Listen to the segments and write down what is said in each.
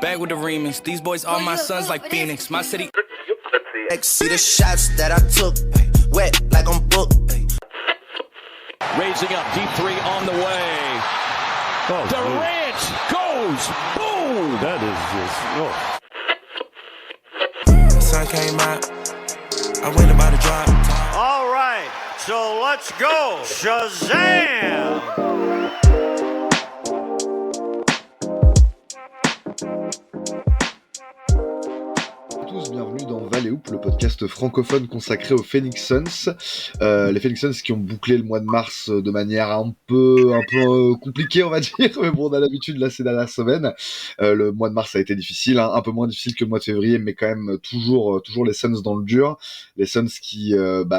Back with the remix. These boys are my sons like Phoenix. My city. See the shots that I took, wet like I'm booked. Raising up, deep three on the way. Oh, Durant goes, boom! That is just, The sun came out, I went about to drop. All right, so let's go. Shazam! Bienvenue dans Valley Hoop, le podcast francophone consacré aux Phoenix Suns. Les Phoenix Suns qui ont bouclé le mois de mars de manière un peu compliquée, on va dire, mais bon, on a l'habitude là ces dernières semaines. Le mois de mars a été difficile, un peu moins difficile que le mois de février, mais quand même toujours les Suns dans le dur. Les Suns qui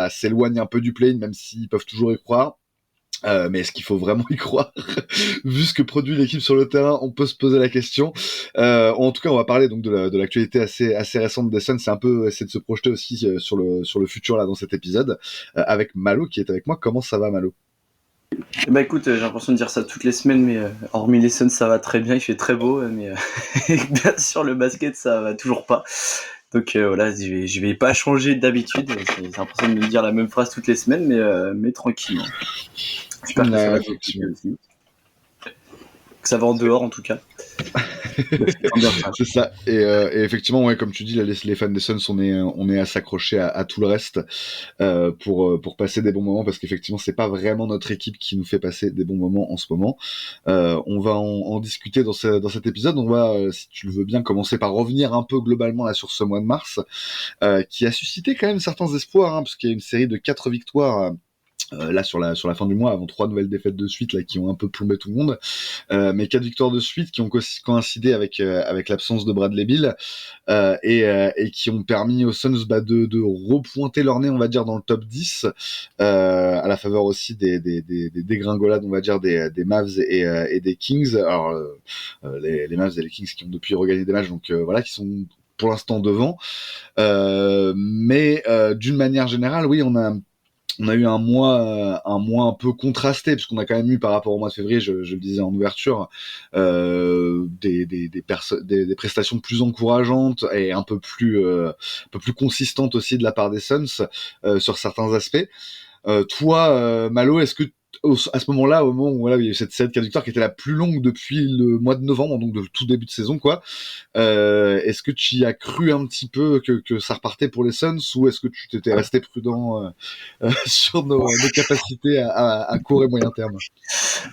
s'éloignent un peu du play-in, même s'ils peuvent toujours y croire. Mais est-ce qu'il faut vraiment y croire? Vu ce que produit l'équipe sur le terrain, on peut se poser la question. En tout cas, on va parler donc de l'actualité assez récente des Suns. C'est un peu essayer de se projeter aussi sur le futur là dans cet épisode avec Malo qui est avec moi. Comment ça va, Malo? Bah écoute, j'ai l'impression de dire ça toutes les semaines, mais hormis les Suns, ça va très bien. Il fait très beau, mais bien sûr le basket, ça va toujours pas. Donc voilà, je vais pas changer d'habitude. J'ai l'impression de me dire la même phrase toutes les semaines, mais tranquillement. J'espère que ça va aussi. Que ça va en dehors en tout cas. C'est ça. Et effectivement, ouais, comme tu dis, là, les fans des Suns, on est à s'accrocher à tout le reste pour passer des bons moments, parce qu'effectivement, c'est pas vraiment notre équipe qui nous fait passer des bons moments en ce moment. On va en discuter dans cet épisode. On va, si tu le veux bien, commencer par revenir un peu globalement là sur ce mois de mars, qui a suscité quand même certains espoirs, parce qu'il y a une série de 4 victoires. Là sur la fin du mois, avant 3 nouvelles défaites de suite là qui ont un peu plombé tout le monde, mais 4 victoires de suite qui ont coïncidé avec l'absence de Bradley Beal et qui ont permis aux Suns de repointer leur nez, on va dire, dans le top 10 à la faveur aussi des dégringolades, on va dire, des Mavs et des Kings. Alors les Mavs et les Kings qui ont depuis regagné des matchs, donc voilà, qui sont pour l'instant devant, mais d'une manière générale, oui, on a eu un mois un peu contrasté, puisqu'on a quand même eu, par rapport au mois de février, je le disais en ouverture, des prestations plus encourageantes et un peu plus consistantes aussi de la part des Suns sur certains aspects. Toi, Malo, est-ce que à ce moment-là, au moment où voilà, il y a eu cette série de 4 victoires qui était la plus longue depuis le mois de novembre, donc de tout début de saison, quoi. Est-ce que tu y as cru un petit peu que ça repartait pour les Suns, ou est-ce que tu t'étais resté prudent sur nos capacités à court et moyen terme?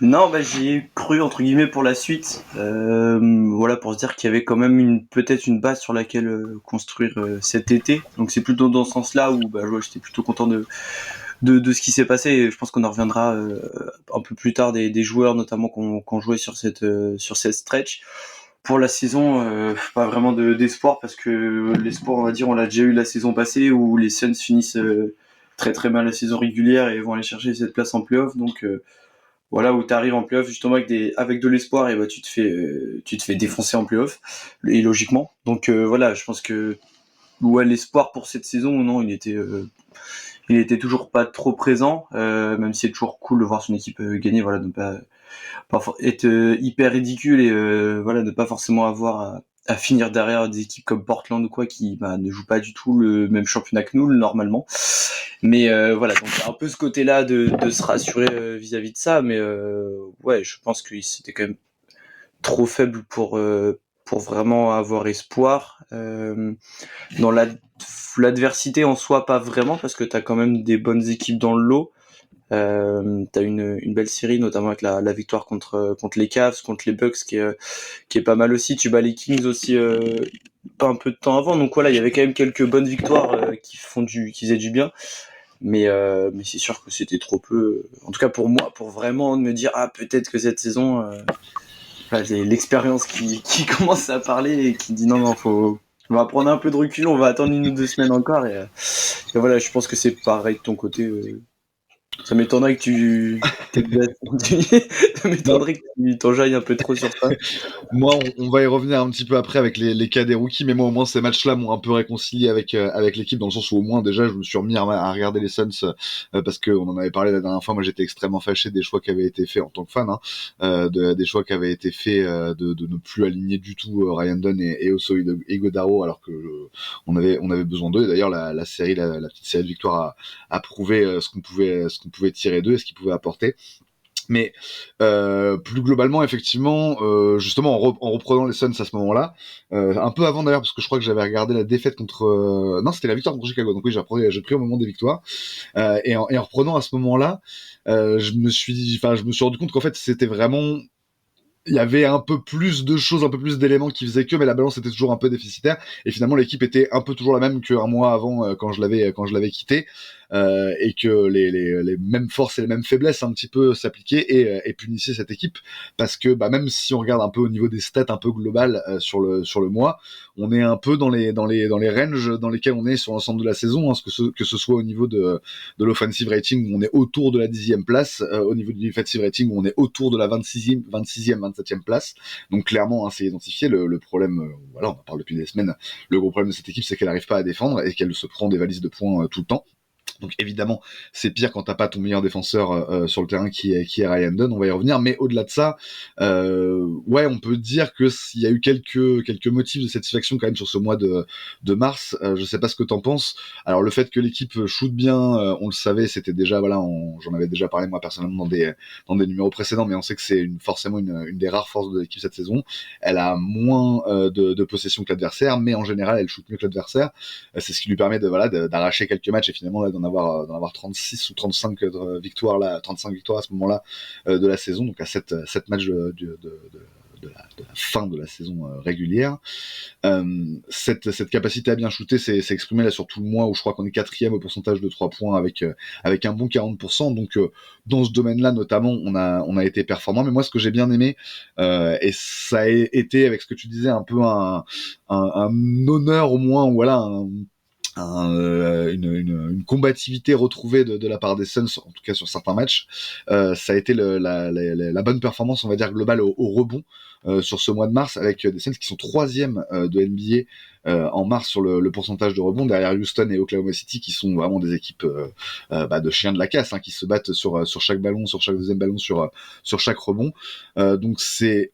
Non, j'y ai cru entre guillemets pour la suite. Voilà, pour se dire qu'il y avait quand même peut-être une base sur laquelle construire cet été. Donc c'est plutôt dans ce sens-là où j'étais plutôt content de ce qui s'est passé, et je pense qu'on en reviendra un peu plus tard des joueurs notamment qu'on jouait sur cette stretch. Pour la saison, pas vraiment d'espoir, parce que l'espoir, on va dire, on l'a déjà eu la saison passée où les Suns finissent très très mal la saison régulière et vont aller chercher cette place en play-off. Donc voilà, où tu arrives en play-off justement avec de l'espoir, et tu te fais défoncer en play-off, et logiquement. Donc voilà, je pense que l'espoir pour cette saison, non, il était toujours pas trop présent, même si c'est toujours cool de voir son équipe gagner, voilà, de pas être hyper ridicule, et voilà, de pas forcément avoir à finir derrière des équipes comme Portland ou quoi qui ne jouent pas du tout le même championnat que nous normalement. Mais voilà, donc un peu ce côté-là de se rassurer vis-à-vis de ça, mais ouais, je pense que c'était quand même trop faible pour vraiment avoir espoir. Dans l'adversité en soi, pas vraiment, parce que t'as quand même des bonnes équipes dans le lot. T'as une belle série, notamment avec la victoire contre les Cavs, contre les Bucks, qui est pas mal aussi. Tu bats les Kings aussi pas un peu de temps avant, donc voilà, il y avait quand même quelques bonnes victoires qui faisaient du bien. Mais c'est sûr que c'était trop peu, en tout cas pour moi, pour vraiment me dire peut-être que cette saison j'ai l'expérience qui commence à parler et qui dit non, on va prendre un peu de recul, on va attendre 1 ou 2 semaines encore, et voilà, je pense que c'est pareil de ton côté. Ça m'étonnerait que ça m'étonnerait que tu t'enjailles un peu trop sur ça. Moi, on va y revenir un petit peu après avec les cas des rookies, mais moi, au moins, ces matchs-là m'ont un peu réconcilié avec l'équipe, dans le sens où, au moins, déjà, je me suis remis à regarder les Suns, parce qu'on en avait parlé la dernière fois. Moi, j'étais extrêmement fâché des choix qui avaient été faits en tant que fan, hein, des choix qui avaient été faits de ne plus aligner du tout Ryan Dunn et Oso Ighodaro, alors que on avait besoin d'eux. Et d'ailleurs, la petite série de victoires a prouvé ce qu'on pouvait tirer d'eux et ce qu'ils pouvaient apporter. Mais plus globalement, effectivement, justement en reprenant les Suns à ce moment-là, un peu avant d'ailleurs, parce que je crois que j'avais regardé la défaite contre... non, c'était la victoire contre Chicago, donc oui, j'ai pris au moment des victoires. Et en reprenant à ce moment-là, je me suis rendu compte qu'en fait, c'était vraiment... Il y avait un peu plus de choses, un peu plus d'éléments qui faisaient que, mais la balance était toujours un peu déficitaire. Et finalement, l'équipe était un peu toujours la même qu'un mois avant, quand je l'avais quitté. Et que les mêmes forces et les mêmes faiblesses un petit peu s'appliquaient et punissaient cette équipe, parce que même si on regarde un peu au niveau des stats un peu globales sur le mois, on est un peu dans les ranges dans lesquels on est sur l'ensemble de la saison, hein, que ce soit au niveau de l'offensive rating où on est autour de la 10e place, au niveau du defensive rating où on est autour de la 26e, 27e place. Donc clairement, hein, c'est identifié. Le problème, voilà, on en parle depuis des semaines, le gros problème de cette équipe, c'est qu'elle n'arrive pas à défendre et qu'elle se prend des valises de points tout le temps. Donc évidemment, c'est pire quand t'as pas ton meilleur défenseur sur le terrain qui est Ryan Dunn. On va y revenir, mais au-delà de ça, ouais, on peut dire que s'il y a eu quelques motifs de satisfaction quand même sur ce mois de mars. Je sais pas ce que t'en penses. Alors le fait que l'équipe shoot bien, on le savait, c'était déjà voilà, j'en avais déjà parlé moi personnellement dans des numéros précédents, mais on sait que c'est forcément une des rares forces de l'équipe cette saison. Elle a moins de possession que l'adversaire, mais en général, elle shoot mieux que l'adversaire. C'est ce qui lui permet d'arracher quelques matchs et finalement là, d'en avoir 36 ou 35 victoires là, 35 victoires à ce moment-là de la saison, donc à 7 matchs de la fin de la saison régulière. Cette capacité à bien shooter s'est exprimée là sur tout le mois, où je crois qu'on est 4e au pourcentage de 3 points avec un bon 40%. Donc dans ce domaine-là notamment, on a été performant. Mais moi, ce que j'ai bien aimé, et ça a été, avec ce que tu disais, un peu un honneur au moins, voilà, une combativité retrouvée de la part des Suns, en tout cas sur certains matchs. Ça a été la bonne performance, on va dire, globale au rebond sur ce mois de mars, avec des Suns qui sont 3e de NBA en mars sur le pourcentage de rebond, derrière Houston et Oklahoma City, qui sont vraiment des équipes de chiens de la casse, hein, qui se battent sur chaque ballon, sur chaque deuxième ballon, sur chaque rebond. Donc c'est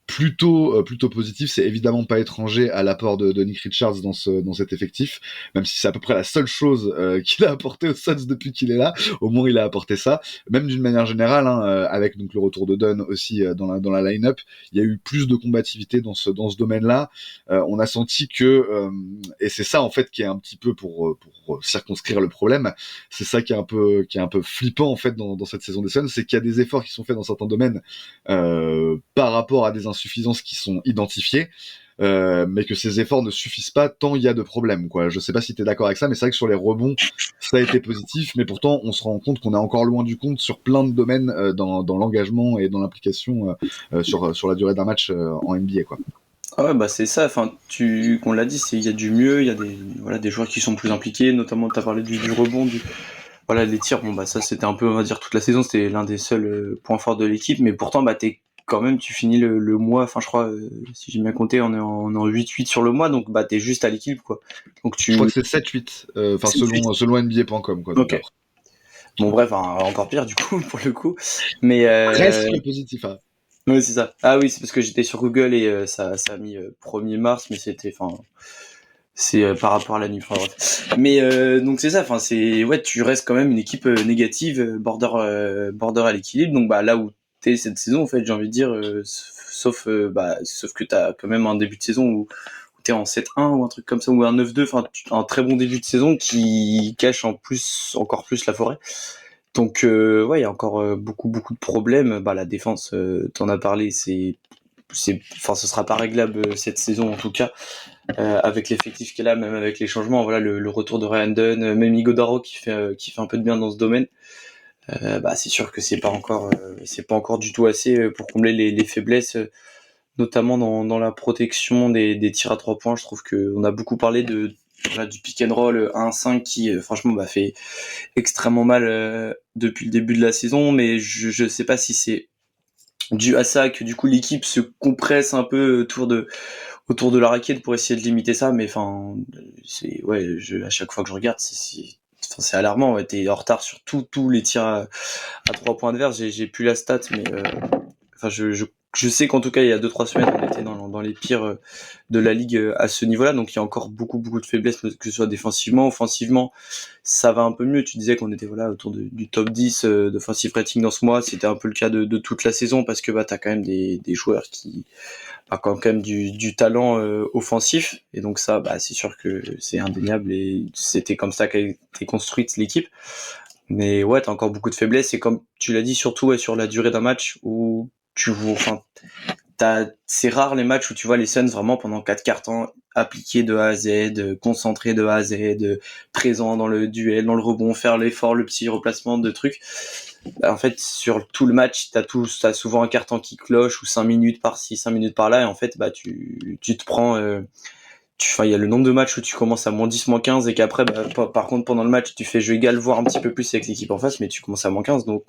plutôt positif. C'est évidemment pas étranger à l'apport de Nick Richards dans cet effectif, même si c'est à peu près la seule chose qu'il a apporté aux Suns depuis qu'il est là. Au moins il a apporté ça, même d'une manière générale, hein, avec donc le retour de Dunn aussi dans la line-up. Il y a eu plus de combativité dans ce domaine-là. On a senti que et c'est ça en fait qui est un petit peu pour circonscrire le problème, c'est ça qui est un peu flippant en fait dans cette saison des Suns, c'est qu'il y a des efforts qui sont faits dans certains domaines par rapport à des insuffisances qui sont identifiées, mais que ces efforts ne suffisent pas tant il y a de problèmes, quoi. Je sais pas si t'es d'accord avec ça, mais c'est vrai que sur les rebonds, ça a été positif, mais pourtant on se rend compte qu'on est encore loin du compte sur plein de domaines dans l'engagement et dans l'implication sur la durée d'un match en NBA, quoi. Ah ouais, c'est ça, enfin, qu'on l'a dit, il y a du mieux, il y a des joueurs qui sont plus impliqués, notamment tu as parlé du rebond, voilà, les tirs, ça c'était un peu, on va dire, toute la saison, c'était l'un des seuls points forts de l'équipe, mais pourtant quand même, tu finis le mois, enfin je crois, si j'ai bien compté, on est en 8-8 sur le mois, donc t'es juste à l'équilibre, quoi. Donc je crois que c'est 7-8, selon NBA.com, quoi. Ok. Bon bref, encore pire du coup, pour le coup, mais presque positif, hein. Oui, c'est ça. Ah oui, c'est parce que j'étais sur Google et ça a mis 1er mars, mais c'est par rapport à la nuit. Enfin, bref. Mais donc c'est ça. Enfin, tu restes quand même une équipe négative, border à l'équilibre. Donc là où t'es cette saison, en fait, j'ai envie de dire, sauf que t'as quand même un début de saison où t'es en 7-1 ou un truc comme ça, ou un 9-2. Enfin, un très bon début de saison qui cache encore plus la forêt. Donc il y a encore beaucoup de problèmes. La défense, t'en as parlé, ce sera pas réglable cette saison en tout cas, avec l'effectif qu'elle a, même avec les changements. Voilà, le retour de Ryan Dunn, même Ighodaro qui fait un peu de bien dans ce domaine. C'est sûr que c'est pas encore du tout assez pour combler les faiblesses, notamment dans la protection des tirs à 3 points. Je trouve qu'on a beaucoup parlé voilà, du pick and roll 1-5 qui franchement fait extrêmement mal depuis le début de la saison, mais je sais pas si c'est dû à ça que du coup l'équipe se compresse un peu autour de la raquette pour essayer de limiter ça, mais enfin à chaque fois que je regarde c'est alarmant, ouais, t'es en retard sur tous les tirs à 3 points adverses. J'ai plus la stat, mais enfin je sais qu'en tout cas il y a 2-3 semaines on était dans les pires de la ligue à ce niveau-là, donc il y a encore beaucoup de faiblesses, que ce soit défensivement, offensivement, ça va un peu mieux. Tu disais qu'on était autour du top 10 d'offensive rating dans ce mois, c'était un peu le cas de toute la saison, parce que t'as quand même des joueurs qui quand même du talent offensif, et donc ça c'est sûr que c'est indéniable, et c'était comme ça qu'a été construite l'équipe. Mais ouais, t'as encore beaucoup de faiblesses, et comme tu l'as dit, surtout sur la durée d'un match où c'est rare les matchs où tu vois les Suns vraiment pendant 4 quarts temps appliqués de A à Z, concentrés de A à Z, présents dans le duel, dans le rebond, faire l'effort, le petit replacement de trucs. En fait, sur tout le match, t'as souvent un quart temps qui cloche, ou 5 minutes par-ci, 5 minutes par-là, et en fait, tu te prends... il y a le nombre de matchs où tu commences à -10, -15, et qu'après, par contre, pendant le match, tu fais jeu égal, voire un petit peu plus avec l'équipe en face, mais tu commences à -15. Donc,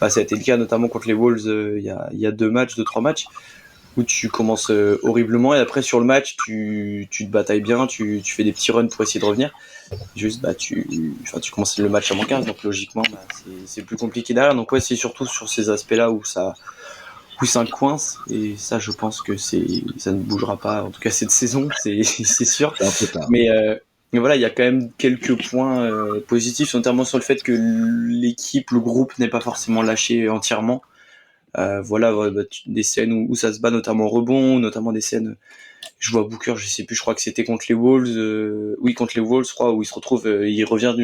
ça a été le cas notamment contre les Wolves il y a 2-3 matchs, où tu commences horriblement, et après sur le match, tu te batailles bien, tu fais des petits runs pour essayer de revenir. Juste, tu commences le match à -15, donc logiquement, c'est plus compliqué derrière. Donc ouais, c'est surtout sur ces aspects-là où ça coince, et ça, je pense que ça ne bougera pas, en tout cas cette saison, c'est sûr. C'est un peu tard. Mais voilà, il y a quand même quelques points positifs, notamment sur le fait que l'équipe, le groupe n'est pas forcément lâché entièrement. Des scènes où ça se bat, notamment en rebond, notamment des scènes, je vois Booker, je sais plus, je crois que c'était contre les Wolves, contre les Wolves, je crois, où il se retrouve, il revient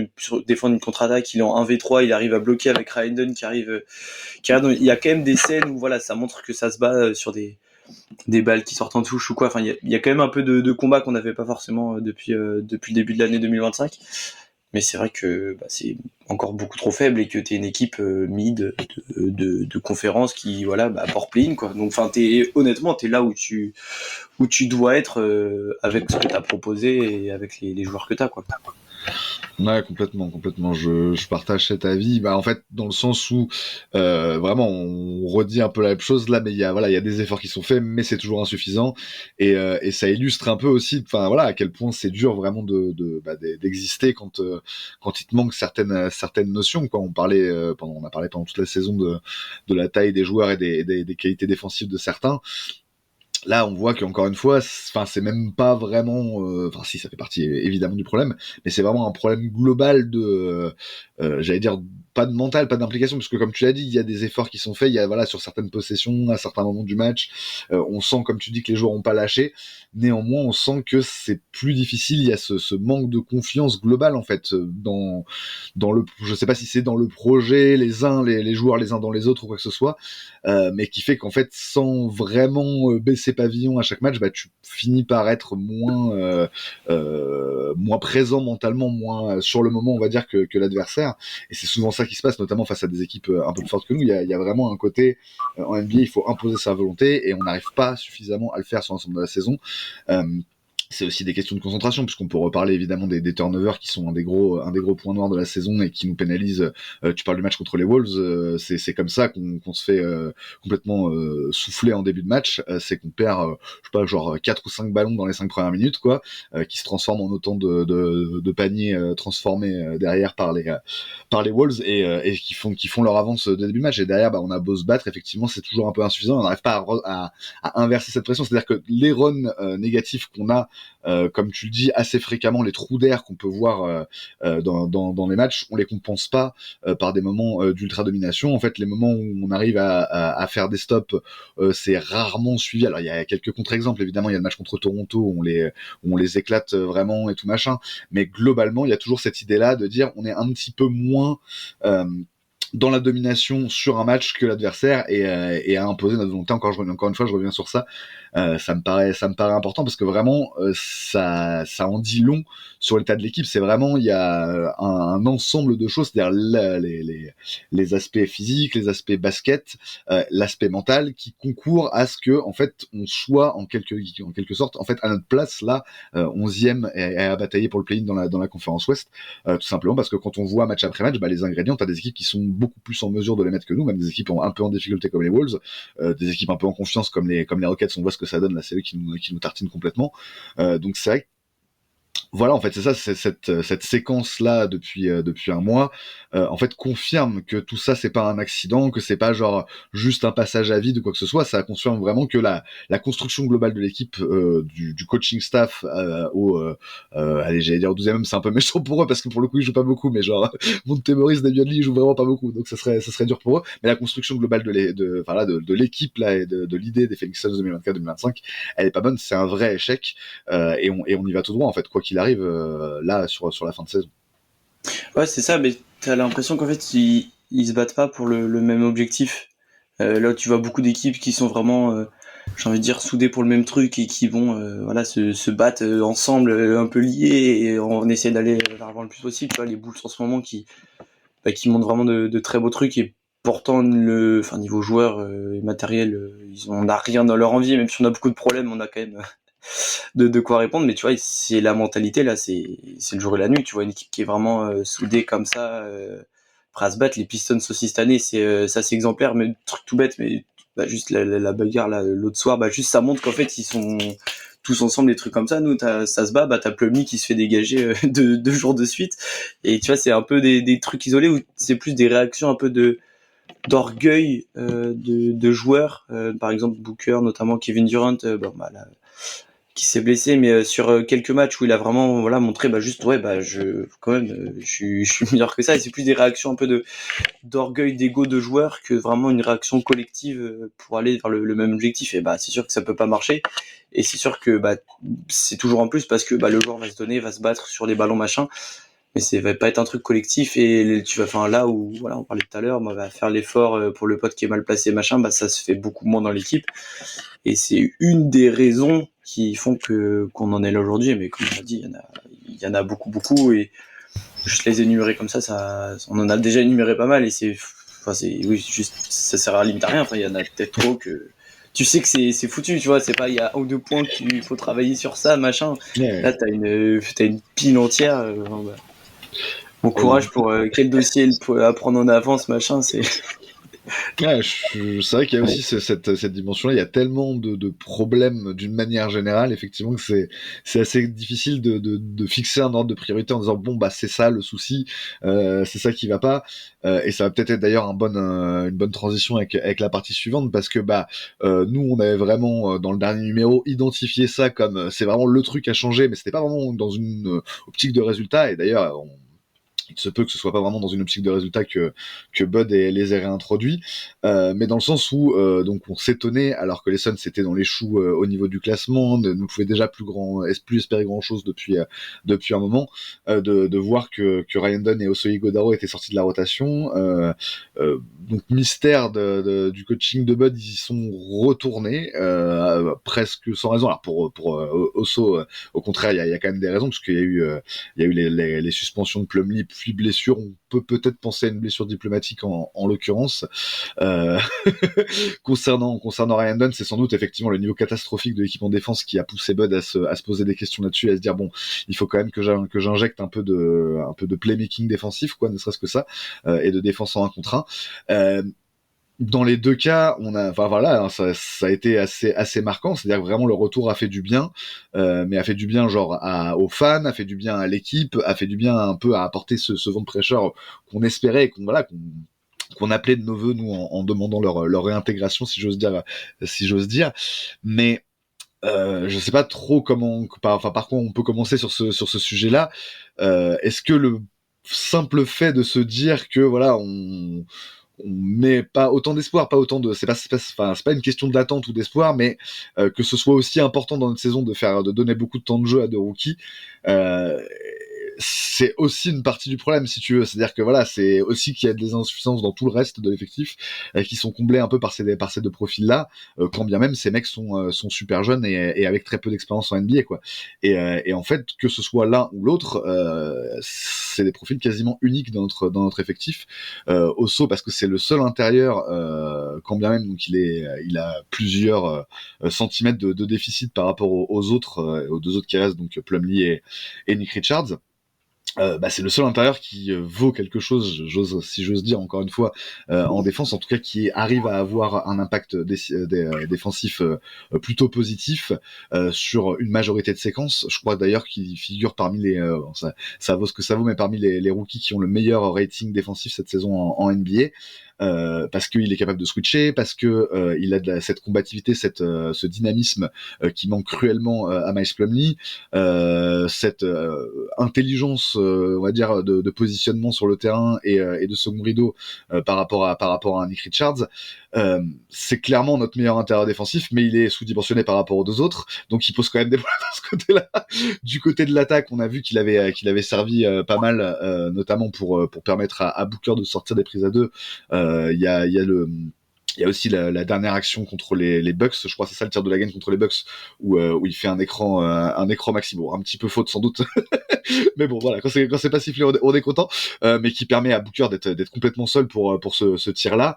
défendre une contre-attaque, il est en 1v3, il arrive à bloquer avec Ryan Dunn qui arrive. Il y a quand même des scènes où ça montre que ça se bat sur des balles qui sortent en touche ou quoi. Enfin, il y a quand même un peu de combat qu'on n'avait pas forcément depuis le début de l'année 2025. Mais c'est vrai que c'est encore beaucoup trop faible, et que t'es une équipe mid de conférence qui porte play-in, quoi. Donc honnêtement t'es là où tu dois être avec ce que t'as proposé et avec les joueurs que t'as, quoi. Ouais, complètement. Je partage cet avis. En fait, dans le sens où vraiment on redit un peu la même chose là, mais il y a des efforts qui sont faits, mais c'est toujours insuffisant, et ça illustre un peu aussi, à quel point c'est dur vraiment d'exister quand il te manque certaines notions, quoi. On a parlé pendant toute la saison de la taille des joueurs et des qualités défensives de certains. Là, on voit qu'encore une fois, c'est même pas vraiment... si, ça fait partie évidemment du problème, mais c'est vraiment un problème global j'allais dire, pas de mental, pas d'implication, parce que comme tu l'as dit, il y a des efforts qui sont faits, il y a sur certaines possessions, à certains moments du match, on sent, comme tu dis, que les joueurs ont pas lâché. Néanmoins, on sent que c'est plus difficile, il y a ce manque de confiance globale, en fait, dans je sais pas si c'est dans le projet, les joueurs les uns dans les autres ou quoi que ce soit, mais qui fait qu'en fait, sans vraiment baisser pavillon à chaque match, tu finis par être moins présent mentalement, moins sur le moment, on va dire, que l'adversaire. Et c'est souvent ça qui se passe, notamment face à des équipes un peu plus fortes que nous. Il y a vraiment un côté en NBA, il faut imposer sa volonté, et on n'arrive pas suffisamment à le faire sur l'ensemble de la saison. C'est aussi des questions de concentration, puisqu'on peut reparler évidemment des turnovers qui sont un des gros points noirs de la saison et qui nous pénalisent. Tu parles du match contre les Wolves, c'est comme ça qu'on se fait complètement souffler en début de match. C'est qu'on perd, je sais pas, genre 4 ou 5 ballons dans les 5 premières minutes, quoi, qui se transforment en autant de paniers transformés derrière par les Wolves, et qui font leur avance dès le début de match. Et derrière, on a beau se battre, effectivement, c'est toujours un peu insuffisant. On n'arrive pas à inverser cette pression. C'est-à-dire que les runs négatifs qu'on a, comme tu le dis, assez fréquemment, les trous d'air qu'on peut voir dans les matchs, on les compense pas par des moments d'ultra domination. En fait, les moments où on arrive à faire des stops, c'est rarement suivi. Alors il y a quelques contre-exemples, évidemment, il y a le match contre Toronto où on les éclate vraiment et tout machin, mais globalement il y a toujours cette idée là de dire on est un petit peu moins dans la domination sur un match que l'adversaire et à imposer notre volonté. Encore une fois, je reviens sur ça. Ça me paraît important parce que vraiment ça en dit long sur l'état de l'équipe. C'est vraiment, il y a un ensemble de choses, c'est-à-dire les aspects physiques, les aspects basket, l'aspect mental qui concourent à ce que en fait on soit en quelque sorte en fait à notre place là 11e et à batailler pour le play-in dans la conférence Ouest, tout simplement parce que quand on voit match après match, les ingrédients, t'as des équipes qui sont beaucoup plus en mesure de les mettre que nous, même des équipes un peu en difficulté comme les Wolves, des équipes un peu en confiance comme les Rockets. On voit ce que ça donne là, c'est eux qui nous tartinent complètement. Donc c'est vrai que voilà, en fait, c'est ça, c'est cette séquence-là depuis un mois, en fait, confirme que tout ça, c'est pas un accident, que c'est pas genre juste un passage à vide ou quoi que ce soit. Ça confirme vraiment que la construction globale de l'équipe, du coaching staff allez, j'allais dire au 12e, c'est un peu méchant pour eux parce que pour le coup, ils jouent pas beaucoup, mais genre Montemoris, Damian Lee, ils jouent vraiment pas beaucoup, donc ça serait dur pour eux. Mais la construction globale de l'équipe là et de l'idée des Phoenix Suns 2024-2025, elle est pas bonne. C'est un vrai échec, et on y va tout droit en fait, quoi qu'il arrive là sur la fin de saison. Ouais, c'est ça, mais t'as l'impression qu'en fait ils se battent pas pour le même objectif. Là, tu vois beaucoup d'équipes qui sont vraiment, j'ai envie de dire, soudées pour le même truc et qui vont se battre ensemble, un peu liés, et on essaie d'aller vers l'avant le plus possible. Tu vois, les Bulls en ce moment qui montrent vraiment de très beaux trucs, et pourtant niveau joueur et matériel, on n'a rien dans leur envie, même si on a beaucoup de problèmes, on a quand même de quoi répondre. Mais tu vois, c'est la mentalité là, c'est le jour et la nuit. Tu vois, une équipe qui est vraiment soudée comme ça, prêt à se battre. Les Pistons aussi cette année, c'est exemplaire, mais truc tout bête, mais juste la bagarre là l'autre soir, juste ça montre qu'en fait ils sont tous ensemble, des trucs comme ça. Nous, ça se bat, t'as Plumlee qui se fait dégager 2 jours de suite, et tu vois, c'est un peu des trucs isolés où c'est plus des réactions un peu d'orgueil de joueurs, par exemple Booker, notamment Kevin Durant, qui s'est blessé, mais sur quelques matchs où il a vraiment montré je suis meilleur que ça, et c'est plus des réactions un peu d'orgueil, d'ego de joueurs que vraiment une réaction collective pour aller vers le même objectif. Et c'est sûr que ça peut pas marcher, et c'est sûr que c'est toujours en plus parce que le joueur va se donner, va se battre sur les ballons machin, mais ça va pas être un truc collectif. Et tu vas là où on parlait tout à l'heure, va faire l'effort pour le pote qui est mal placé machin, ça se fait beaucoup moins dans l'équipe, et c'est une des raisons qui font qu'on en est là aujourd'hui. Mais comme on a dit, il y en a beaucoup, et juste les énumérer comme ça, on en a déjà énuméré pas mal, et juste ça sert à limite à rien. Il y en a peut-être trop que tu sais que c'est foutu, tu vois, c'est pas il y a 1 ou 2 points qu'il faut travailler sur ça machin. Ouais. Là t'as une pile entière. Bon courage pour quel dossier à prendre en avance machin, c'est. Ouais, c'est vrai qu'il y a aussi cette dimension-là. Il y a tellement de problèmes d'une manière générale, effectivement, que c'est assez difficile de fixer un ordre de priorité en disant c'est ça le souci, c'est ça qui va pas, et ça va peut-être être d'ailleurs une bonne transition avec la partie suivante, parce que nous on avait vraiment dans le dernier numéro identifié ça comme c'est vraiment le truc à changer, mais c'était pas vraiment dans une optique de résultat. Et d'ailleurs il se peut que ce soit pas vraiment dans une optique de résultat que Bud les ait réintroduits, mais dans le sens où donc on s'étonnait, alors que les Suns étaient dans les choux au niveau du classement, ne pouvaient déjà plus espérer grand chose depuis un moment, de voir que Ryan Dunn et Osoyi Godaro étaient sortis de la rotation. Donc mystère du coaching de Bud, ils y sont retournés presque sans raison. Alors pour Oso, au contraire, il y a quand même des raisons, parce qu'il y a eu les suspensions de Plumlee puis blessure. On peut peut-être penser à une blessure diplomatique en l'occurrence. Concernant Ryan Dunn, c'est sans doute effectivement le niveau catastrophique de l'équipe en défense qui a poussé Bud à se poser des questions là-dessus, à se dire il faut quand même que j'injecte un peu de playmaking défensif, quoi, ne serait-ce que ça, et de défense en 1 contre 1. Dans les 2 cas, ça a été assez marquant, c'est-à-dire que vraiment le retour a fait du bien, mais a fait du bien aux fans, a fait du bien à l'équipe, a fait du bien un peu à apporter ce vent de fraîcheur qu'on espérait et qu'on appelait de nos voeux, nous, en demandant leur réintégration, si j'ose dire. Mais je sais pas trop par quoi on peut commencer sur ce sujet-là. Est-ce que le simple fait de se dire que on met pas autant d'espoir, c'est pas une question d'attente ou d'espoir, mais que ce soit aussi important dans notre saison de donner beaucoup de temps de jeu à 2 rookies, c'est aussi une partie du problème, si tu veux. C'est-à-dire que voilà, c'est aussi qu'il y a des insuffisances dans tout le reste de l'effectif qui sont comblées un peu par ces deux profils-là, quand bien même ces mecs sont super jeunes et avec très peu d'expérience en NBA, quoi. Et en fait, que ce soit l'un ou l'autre, c'est des profils quasiment uniques dans notre effectif. Osso, parce que c'est le seul intérieur, quand bien même donc il a plusieurs centimètres de déficit par rapport aux autres, aux deux autres qui restent, donc Plumlee et Nick Richards. C'est le seul intérieur qui vaut quelque chose, si j'ose dire encore une fois, en défense, en tout cas qui arrive à avoir un impact défensif plutôt positif sur une majorité de séquences. Je crois d'ailleurs qu'il figure parmi les, ça vaut ce que ça vaut, mais parmi les rookies qui ont le meilleur rating défensif cette saison en NBA. Parce qu'il est capable de switcher, parce que il a cette combativité, ce dynamisme qui manque cruellement à Miles Plumlee, cette intelligence, on va dire, de positionnement sur le terrain et de second rideau par rapport à un Nick Richards. C'est clairement notre meilleur intérieur défensif, mais il est sous-dimensionné par rapport aux deux autres, donc il pose quand même des problèmes de ce côté-là. Du côté de l'attaque, on a vu qu'il avait servi pas mal, notamment pour permettre à Booker de sortir des prises à deux. Il y a aussi la dernière action contre les Bucks, je crois que c'est ça le tir de la gagne contre les Bucks, où il fait un écran maxi, bon, un petit peu faute sans doute, mais bon voilà, quand c'est pas sifflé on est content, mais qui permet à Booker d'être complètement seul pour ce tir-là.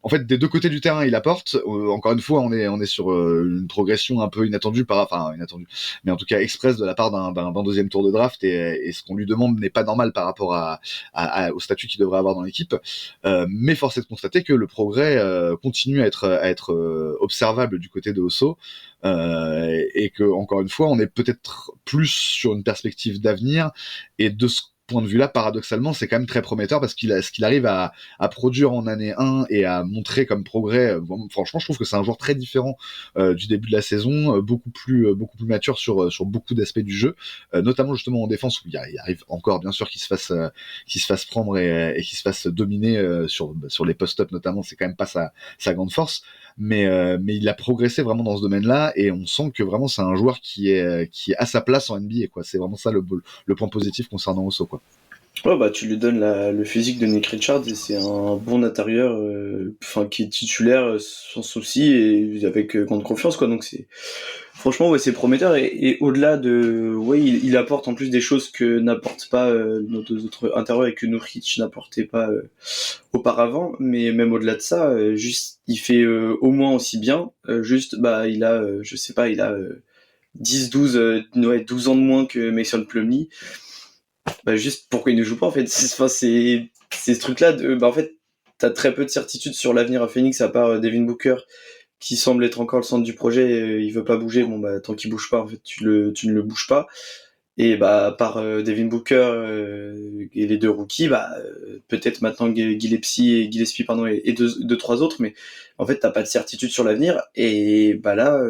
En fait, des deux côtés du terrain, il apporte. Encore une fois, on est sur une progression un peu inattendue, mais en tout cas express de la part d'un deuxième tour de draft, et ce qu'on lui demande n'est pas normal par rapport au statut qu'il devrait avoir dans l'équipe. Mais force est de constater que le progrès continue à être observable du côté de Osso, et que encore une fois, on est peut-être plus sur une perspective d'avenir, et de ce point de vue-là, paradoxalement, c'est quand même très prometteur parce ce qu'il arrive à produire en année 1 et à montrer comme progrès. Franchement, je trouve que c'est un joueur très différent du début de la saison, beaucoup plus mature sur beaucoup d'aspects du jeu, notamment justement en défense où il arrive encore bien sûr qu'il se fasse prendre et qu'il se fasse dominer sur les post-up notamment. C'est quand même pas sa grande force, mais il a progressé vraiment dans ce domaine-là, et on sent que vraiment c'est un joueur qui est à sa place en NBA, quoi. C'est vraiment ça le point positif concernant Osso, quoi. Ouais, bah tu lui donnes le physique de Nick Richards et c'est un bon intérieur, qui est titulaire sans souci et avec grande confiance, quoi. Donc franchement, ouais, c'est prometteur, et au-delà de, ouais, il apporte en plus des choses que n'apporte pas nos autres intérieurs et que Nurkic n'apportait pas auparavant. Mais même au-delà de ça, juste il fait au moins aussi bien. Il a, je sais pas, il a 12 ans de moins que Mason Plumlee. Juste pourquoi il ne joue pas, en fait. C'est ce truc-là en fait, t'as très peu de certitude sur l'avenir à Phoenix, à part Devin Booker qui semble être encore le centre du projet. Il veut pas bouger, tant qu'il bouge pas, en fait, tu ne le bouges pas. Et à part Devin Booker et les deux rookies, peut-être maintenant Gillespie et deux trois autres, mais en fait t'as pas de certitude sur l'avenir, et là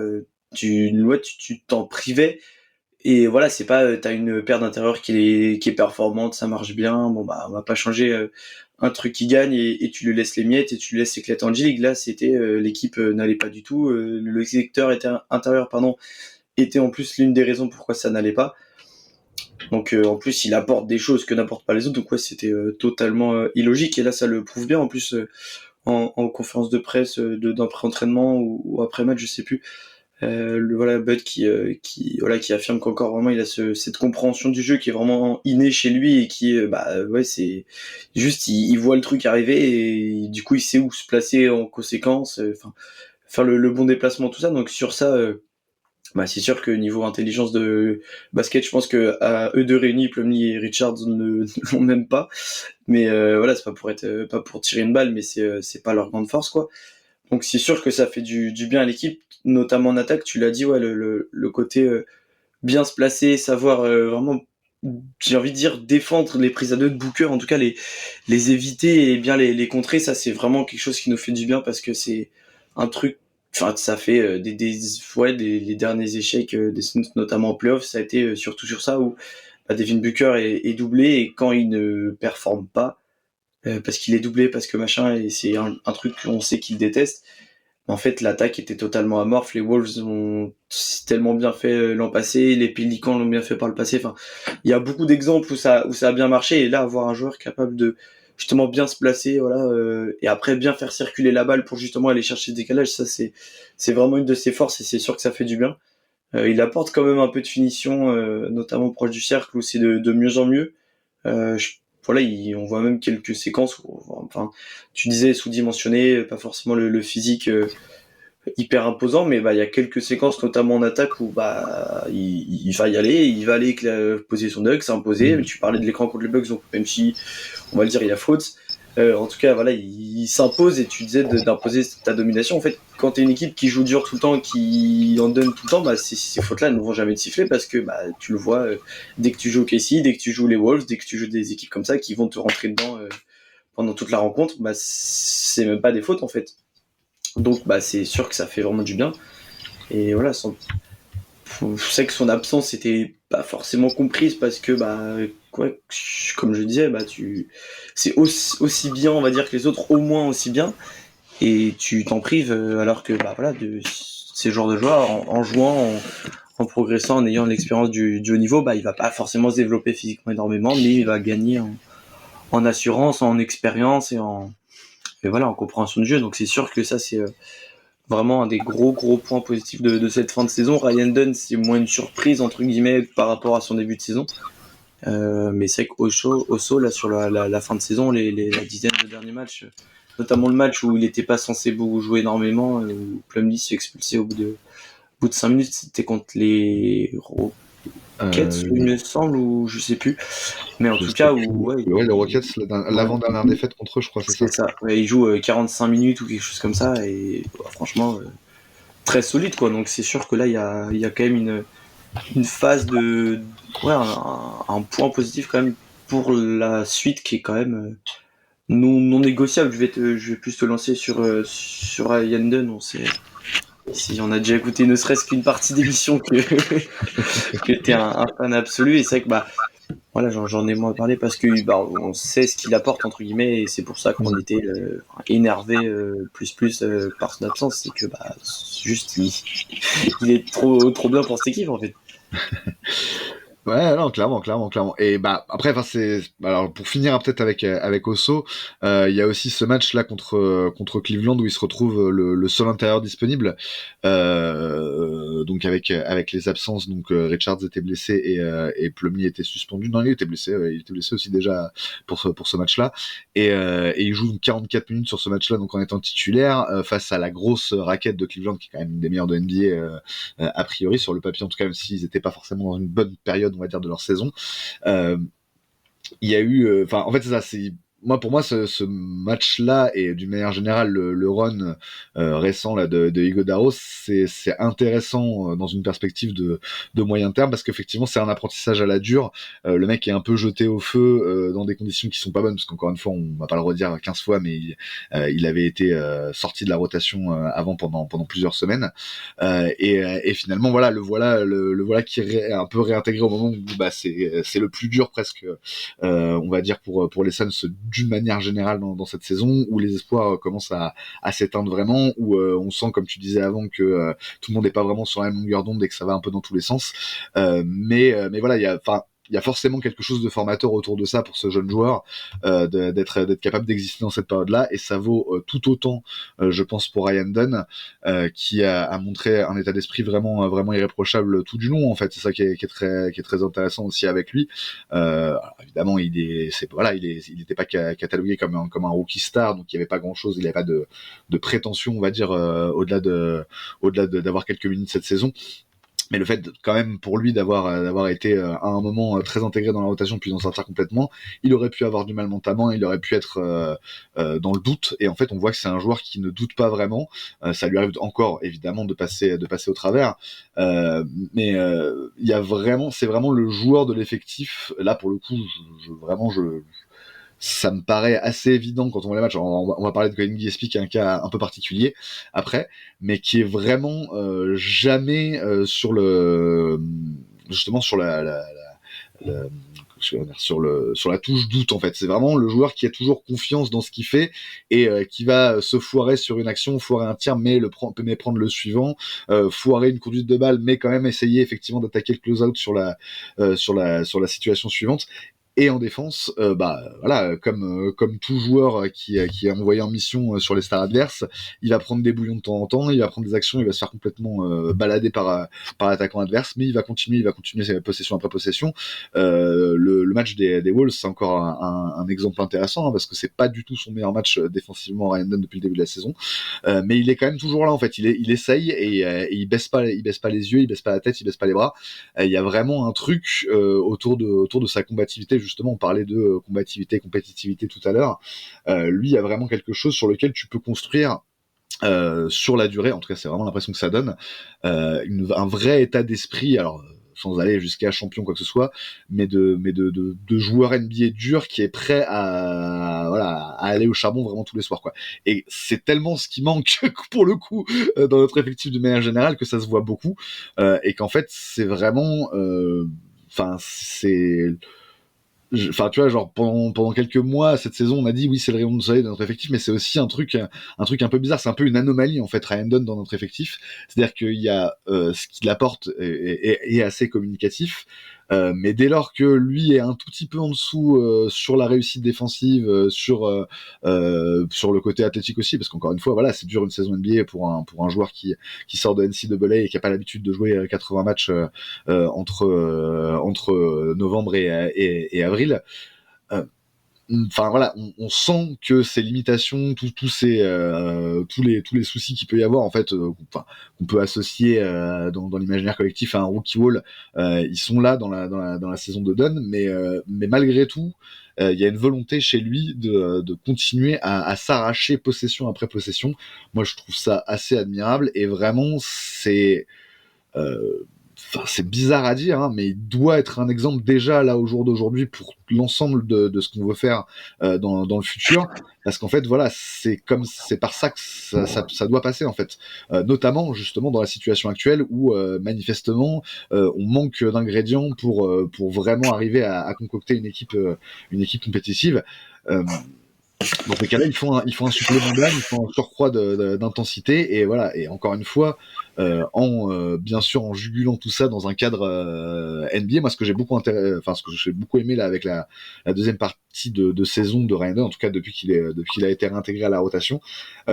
tu t'en privais. Et voilà, c'est pas t'as une paire d'intérieur qui est performante, ça marche bien, on va pas changer un truc qui gagne et tu lui laisses les miettes et tu lui laisses éclater en G-League. Là c'était l'équipe n'allait pas du tout, le secteur intérieur était en plus l'une des raisons pourquoi ça n'allait pas. Donc en plus il apporte des choses que n'apportent pas les autres, donc ouais, c'était totalement illogique, et là ça le prouve bien en plus en conférence de presse d'un pré-entraînement ou après match, je sais plus. Bud qui affirme qu'encore vraiment il a cette compréhension du jeu qui est vraiment innée chez lui, et qui c'est juste il voit le truc arriver et du coup il sait où se placer en conséquence, faire le bon déplacement, tout ça. Donc sur ça c'est sûr que niveau intelligence de basket, je pense que à eux deux réunis, Plumlee et Richards ne l'ont même pas, mais c'est pas pour tirer une balle, mais c'est pas leur grande force, quoi. Donc c'est sûr que ça fait du bien à l'équipe, notamment en attaque. Tu l'as dit, ouais, le côté bien se placer, savoir vraiment, j'ai envie de dire, défendre les prises à deux de Booker, en tout cas les éviter et bien les contrer. Ça, c'est vraiment quelque chose qui nous fait du bien, parce que c'est un truc, ça fait les derniers échecs des Suns, notamment en playoff, ça a été surtout sur ça, où Devin Booker est doublé, et quand il ne performe pas, parce qu'il est doublé, parce que machin, et c'est un truc qu'on sait qu'il déteste, En fait, l'attaque était totalement amorphe. Les Wolves ont tellement bien fait l'an passé, les Pelicans l'ont bien fait par le passé. Enfin, il y a beaucoup d'exemples où ça a bien marché. Et là, avoir un joueur capable de justement bien se placer, voilà, et après bien faire circuler la balle pour justement aller chercher le décalage, ça c'est vraiment une de ses forces et c'est sûr que ça fait du bien. Il apporte quand même un peu de finition, notamment proche du cercle où c'est de mieux en mieux. Voilà, on voit même quelques séquences où, enfin, tu disais sous-dimensionné, pas forcément le physique hyper imposant, mais bah il y a quelques séquences, notamment en attaque, où bah il va y aller, poser son dunk, s'imposer. Mais tu parlais de l'écran contre les Bucks, donc même si on va le dire il y a faute, en tout cas voilà, il s'impose et tu disais d'imposer ta domination. En fait, quand t'es une équipe qui joue dur tout le temps, qui en donne tout le temps, bah ces fautes-là ne vont jamais te siffler parce que bah tu le vois dès que tu joues KC, dès que tu joues les Wolves, dès que tu joues des équipes comme ça qui vont te rentrer dedans pendant toute la rencontre, bah c'est même pas des fautes en fait. Donc bah c'est sûr que ça fait vraiment du bien. Et voilà, je sais que son absence était pas forcément comprise parce que bah quoi, comme je disais, bah c'est aussi bien, on va dire, que les autres, au moins aussi bien, et tu t'en prives alors que bah voilà, de ces genres de joueurs en jouant, en progressant, en ayant l'expérience du haut niveau, bah il va pas forcément se développer physiquement énormément, mais il va gagner en assurance, en expérience et voilà, en compréhension du jeu. Donc c'est sûr que ça c'est vraiment un des gros points positifs de cette fin de saison. Ryan Dunn, c'est moins une surprise entre guillemets par rapport à son début de saison, mais c'est vrai qu'Osso là sur la fin de saison, la dizaine de derniers matchs, notamment le match où il n'était pas censé beaucoup jouer énormément, où Plumlee s'est expulsé au bout de 5 minutes, c'était contre les Rockets, il me semble, ou je sais plus. Mais en tout cas, ouais, les Rockets, l'avant-dernière défaite contre eux, je crois, c'est ça. Ouais, il joue 45 minutes ou quelque chose comme ça, et franchement, très solide, quoi. Donc c'est sûr que là, il y a quand même une phase un point positif quand même pour la suite qui est quand même non négociable. Je vais plus te lancer sur Ryan Dunn. On sait, si on a déjà écouté ne serait-ce qu'une partie d'émission que t'es un fan absolu, et c'est vrai que bah voilà, j'en ai moins parlé parce que bah on sait ce qu'il apporte entre guillemets, et c'est pour ça qu'on était énervé plus par son absence. C'est que bah juste il est trop bien pour cette équipe en fait. Ouais, non, clairement. Et bah après, enfin alors pour finir peut-être avec Osso, il y a aussi ce match là contre Cleveland où il se retrouve le seul intérieur disponible, donc avec les absences, donc Richards était blessé et Plumlee était suspendu. Non, il était blessé aussi déjà pour ce match-là, et il joue donc 44 minutes sur ce match-là, donc en étant titulaire face à la grosse raquette de Cleveland qui est quand même une des meilleures de NBA a priori sur le papier en tout cas, même s'ils n'étaient pas forcément dans une bonne période, on va dire, de leur saison. Il y a eu, enfin, en fait, c'est ça, pour moi, ce match-là et d'une manière générale le run récent là de Iguodala, c'est intéressant dans une perspective de moyen terme parce qu'effectivement c'est un apprentissage à la dure. Le mec est un peu jeté au feu dans des conditions qui sont pas bonnes parce qu'encore une fois, on va pas le redire 15 fois, mais il avait été sorti de la rotation avant pendant plusieurs semaines et finalement voilà le voilà qui est un peu réintégré au moment où bah c'est le plus dur presque on va dire pour les Suns d'une manière générale dans cette saison, où les espoirs commencent à s'éteindre vraiment, où on sent, comme tu disais avant, que tout le monde n'est pas vraiment sur la même longueur d'onde et que ça va un peu dans tous les sens. Mais voilà, il y a forcément quelque chose de formateur autour de ça pour ce jeune joueur, d'être capable d'exister dans cette période-là, et ça vaut tout autant, je pense, pour Ryan Dunn, qui a montré un état d'esprit vraiment irréprochable tout du long. En fait, c'est ça qui est très intéressant aussi avec lui. Alors, évidemment, il n'était pas catalogué comme un rookie star, donc il n'y avait pas grand-chose, il n'avait pas de prétention, on va dire, au-delà d'avoir quelques minutes cette saison. Mais le fait quand même pour lui d'avoir été à un moment très intégré dans la rotation puis d'en sortir complètement, il aurait pu avoir du mal mentalement, il aurait pu être dans le doute, et en fait on voit que c'est un joueur qui ne doute pas vraiment. Ça lui arrive encore évidemment de passer au travers, mais il y a vraiment, c'est vraiment le joueur de l'effectif là pour le coup. Ça me paraît assez évident quand on voit les matchs. On va parler de Colin Gillespie qui est un cas un peu particulier après, mais qui est vraiment jamais sur le justement sur sur la touche doute en fait. C'est vraiment le joueur qui a toujours confiance dans ce qu'il fait et qui va se foirer sur une action, foirer un tir, mais prendre le suivant, foirer une conduite de balle, mais quand même essayer effectivement d'attaquer le close-out sur la situation suivante. Et en défense, voilà, comme tout joueur qui est envoyé en mission sur les stars adverses, il va prendre des bouillons de temps en temps, il va prendre des actions, il va se faire complètement balader par l'attaquant adverse, mais il va continuer possession après possession. Le match des Wolves, c'est encore un exemple intéressant, hein, parce que c'est pas du tout son meilleur match défensivement Ryan Dunn depuis le début de la saison, mais il est quand même toujours là en fait. Il essaye et il baisse pas les yeux, il baisse pas la tête, il baisse pas les bras. Il y a vraiment un truc autour de sa combativité. Justement, on parlait de combativité, compétitivité tout à l'heure. Lui, il y a vraiment quelque chose sur lequel tu peux construire sur la durée. En tout cas, c'est vraiment l'impression que ça donne. Un vrai état d'esprit. Alors, sans aller jusqu'à champion quoi que ce soit, mais de joueur NBA dur qui est prêt à aller au charbon vraiment tous les soirs quoi. Et c'est tellement ce qui manque pour le coup dans notre effectif de manière générale que ça se voit beaucoup et qu'en fait c'est vraiment tu vois, genre pendant quelques mois cette saison, on a dit oui c'est le rayon de soleil de notre effectif, mais c'est aussi un truc un peu bizarre, c'est un peu une anomalie en fait Ryan Dunn dans notre effectif, c'est-à-dire qu'il y a ce qu'il apporte est assez communicatif, mais dès lors que lui est un tout petit peu en dessous sur la réussite défensive, sur le côté athlétique aussi, parce qu'encore une fois voilà c'est dur une saison NBA pour un joueur qui sort de NCAA et qui a pas l'habitude de jouer 80 matchs entre novembre et avril. Enfin voilà, on sent que ces limitations, tous les soucis qu'il peut y avoir en fait, qu'on peut associer dans l'imaginaire collectif à un rookie wall, ils sont là dans la saison de Dunn, mais malgré tout, il y a une volonté chez lui de continuer à s'arracher possession après possession. Moi, je trouve ça assez admirable et vraiment c'est bizarre à dire, hein, mais il doit être un exemple déjà là au jour d'aujourd'hui pour l'ensemble de ce qu'on veut faire dans le futur, parce qu'en fait voilà c'est par ça que ça doit passer en fait, notamment justement dans la situation actuelle où manifestement on manque d'ingrédients pour vraiment arriver à concocter une équipe compétitive. Dans ces cas-là, il faut un supplément d'âme, il faut un surcroît d'intensité, et voilà. Et encore une fois, bien sûr en jugulant tout ça dans un cadre NBA, moi ce que j'ai beaucoup aimé là avec la deuxième partie de saison de Ryan Dunn, en tout cas depuis qu'il a été réintégré à la rotation,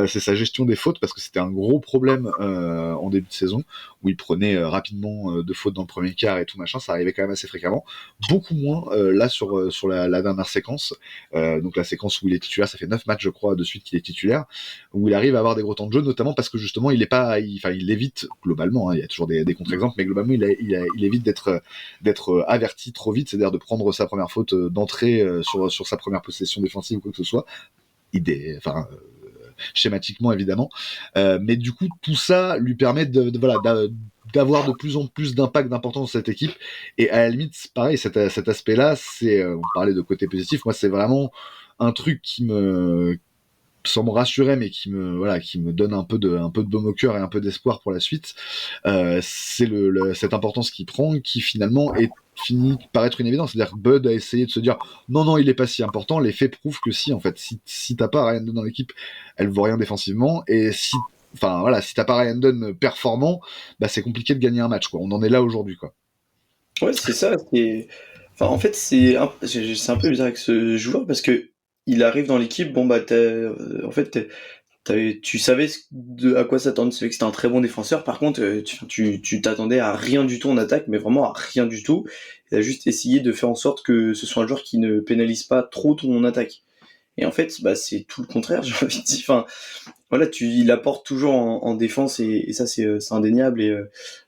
c'est sa gestion des fautes, parce que c'était un gros problème en début de saison où il prenait rapidement deux fautes dans le premier quart et tout machin, ça arrivait quand même assez fréquemment, beaucoup moins là sur la dernière séquence, donc la séquence où il est titulaire, ça fait 9 matchs je crois de suite qu'il est titulaire, où il arrive à avoir des gros temps de jeu, notamment parce que justement il évite globalement, hein, il y a toujours des contre-exemples, mais globalement il évite d'être averti trop vite, c'est-à-dire de prendre sa première faute d'entrée sur sa première possession défensive ou quoi que ce soit, schématiquement évidemment, mais du coup tout ça lui permet d'avoir de plus en plus d'impact, d'importance dans cette équipe, et à la limite pareil, cet aspect-là, on parlait de côté positif, moi c'est vraiment un truc sans me rassurer, mais qui me donne un peu de baume au cœur et un peu d'espoir pour la suite, c'est cette importance qu'il prend, qui finalement finit par être une évidence. C'est-à-dire que Bud a essayé de se dire non, il est pas si important, les faits prouvent que si, en fait, si t'as pas Ryan Dunn dans l'équipe, elle vaut rien défensivement, et si t'as pas Ryan Dunn performant, c'est compliqué de gagner un match, quoi. On en est là aujourd'hui, quoi. Ouais, c'est ça. En fait, c'est un peu bizarre avec ce joueur, parce que il arrive dans l'équipe, tu savais à quoi s'attendre, tu savais que c'était un très bon défenseur, par contre tu t'attendais à rien du tout en attaque, mais vraiment à rien du tout. Il a juste essayé de faire en sorte que ce soit un joueur qui ne pénalise pas trop ton attaque. Et en fait, c'est tout le contraire, j'ai envie de dire. Enfin, voilà, il apporte toujours en défense, et ça c'est indéniable. Et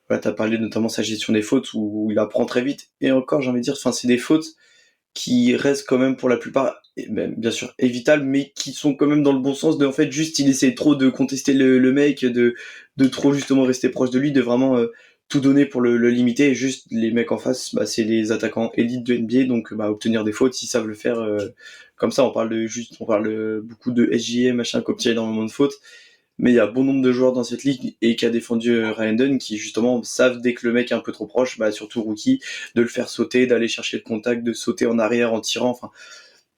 voilà, t'as parlé notamment de sa gestion des fautes où il apprend très vite. Et encore, j'ai envie de dire, c'est des fautes qui restent quand même pour la plupart, bien sûr évitables, mais qui sont quand même dans le bon sens, de en fait juste il essaie trop de contester le mec, de trop justement rester proche de lui, de vraiment tout donner pour le limiter, et juste les mecs en face, c'est les attaquants élites de NBA, donc obtenir des fautes, ils savent le faire comme ça. On parle beaucoup de SGA machin, comme tirer dans le moment de faute, mais il y a bon nombre de joueurs dans cette ligue et qui a défendu Ryan Dunn qui justement savent dès que le mec est un peu trop proche, surtout rookie, de le faire sauter, d'aller chercher le contact, de sauter en arrière en tirant, enfin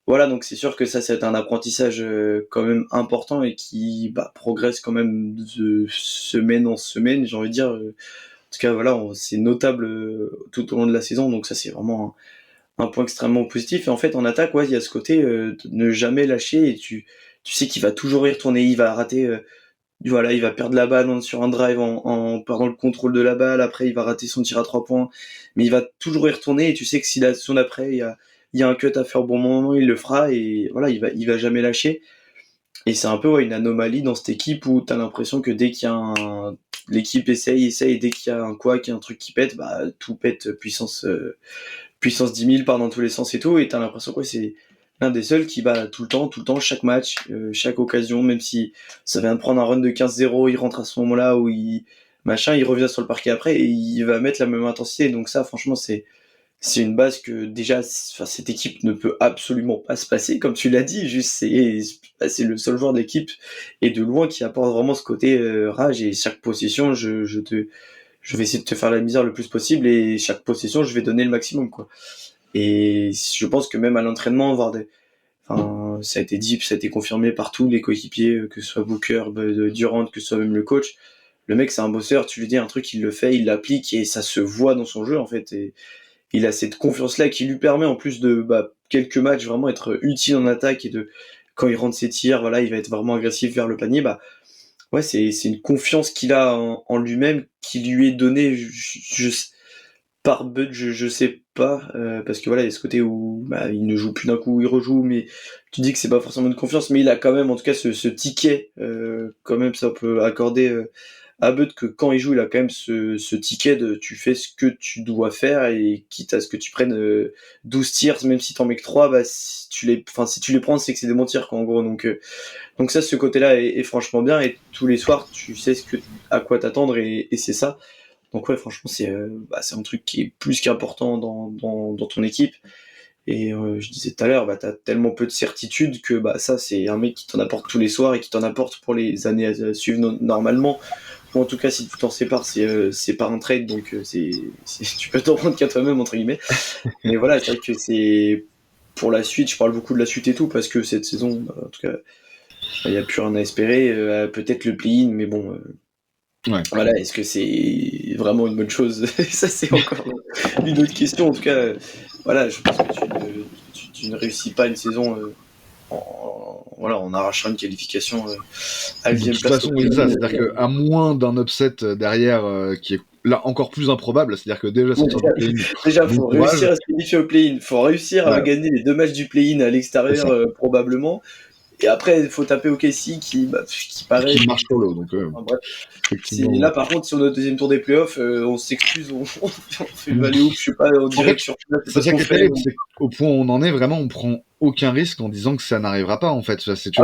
voilà, donc c'est sûr que ça c'est un apprentissage quand même important et qui progresse quand même de semaine en semaine, j'ai envie de dire. En tout cas voilà, c'est notable tout au long de la saison, donc ça c'est vraiment un point extrêmement positif. Et en fait en attaque, ouais, il y a ce côté de ne jamais lâcher et tu sais qu'il va toujours y retourner, il va rater, voilà, il va perdre la balle sur un drive en perdant le contrôle de la balle, après il va rater son tir à 3 points, mais il va toujours y retourner et tu sais que si la zone après il y a un cut à faire au bon moment, il le fera et voilà, il va jamais lâcher. Et c'est un peu une anomalie dans cette équipe où t'as l'impression que dès qu'il y a l'équipe essaye, et dès qu'il y a qu'il y a un truc qui pète, tout pète puissance 10 000 part dans tous les sens et tout, et t'as l'impression que c'est l'un des seuls qui tout le temps, chaque match, chaque occasion, même si ça vient de prendre un run de 15-0, il rentre à ce moment-là où il revient sur le parquet après et il va mettre la même intensité. Donc ça, franchement, c'est une base que déjà, cette équipe ne peut absolument pas se passer, comme tu l'as dit. Juste, c'est le seul joueur d'équipe et de loin qui apporte vraiment ce côté rage. Et chaque possession, je vais essayer de te faire la misère le plus possible et chaque possession, je vais donner le maximum, quoi. Et je pense que même à l'entraînement, ça a été dit, ça a été confirmé par tous les coéquipiers, que ce soit Booker, Durant, que ce soit même le coach. Le mec, c'est un bosseur. Tu lui dis un truc, il le fait, il l'applique et ça se voit dans son jeu, en fait. Et il a cette confiance-là qui lui permet, en plus de quelques matchs, vraiment être utile en attaque et quand il rentre ses tirs, voilà, il va être vraiment agressif vers le panier. Ouais, c'est une confiance qu'il a en lui-même qui lui est donnée par Bud, je sais pas, parce que voilà, il y a ce côté où il ne joue plus d'un coup, il rejoue, mais tu dis que c'est pas forcément de confiance, mais il a quand même, en tout cas, ce ticket, quand même, ça peut accorder à Bud que quand il joue, il a quand même ce ticket de tu fais ce que tu dois faire et quitte à ce que tu prennes 12 tirs, même si t'en mets que 3, si tu les prends, c'est que c'est des bons tirs, quoi, en gros. Donc ça, ce côté-là est franchement bien et tous les soirs, tu sais à quoi t'attendre et c'est ça. Donc ouais, franchement, c'est un truc qui est plus qu'important dans ton équipe. Et je disais tout à l'heure, t'as tellement peu de certitude que ça, c'est un mec qui t'en apporte tous les soirs et qui t'en apporte pour les années à suivre normalement. Ou en tout cas, si tu t'en sépares, c'est par un trade, donc tu peux t'en prendre qu'à toi-même, entre guillemets. Mais voilà, c'est vrai que c'est pour la suite, je parle beaucoup de la suite et tout, parce que cette saison, en tout cas, il n'y a plus rien à espérer. Peut-être le play-in, mais bon... Ouais. Voilà, est-ce que c'est vraiment une bonne chose? Ça, c'est encore une autre question. En tout cas, voilà, je pense que tu ne réussis pas une saison en arrachant une qualification à 8e place. De toute façon, oui, c'est ça. C'est-à-dire qu'à moins d'un upset derrière qui est là encore plus improbable, c'est-à-dire que déjà, déjà, faut réussir à se qualifier au play-in, faut réussir à gagner les 2 matchs du play-in à l'extérieur probablement. Et après, il faut taper OKC qui paraît... Qui marche sur l'eau, donc... Là, par contre, sur notre deuxième tour des playoffs, on s'excuse, on fait le alley-oop, je sais pas, on dirait que sur... C'est ça qui est terrible, c'est qu'au point où on en est, vraiment, on prend aucun risque en disant que ça n'arrivera pas, en fait. C'est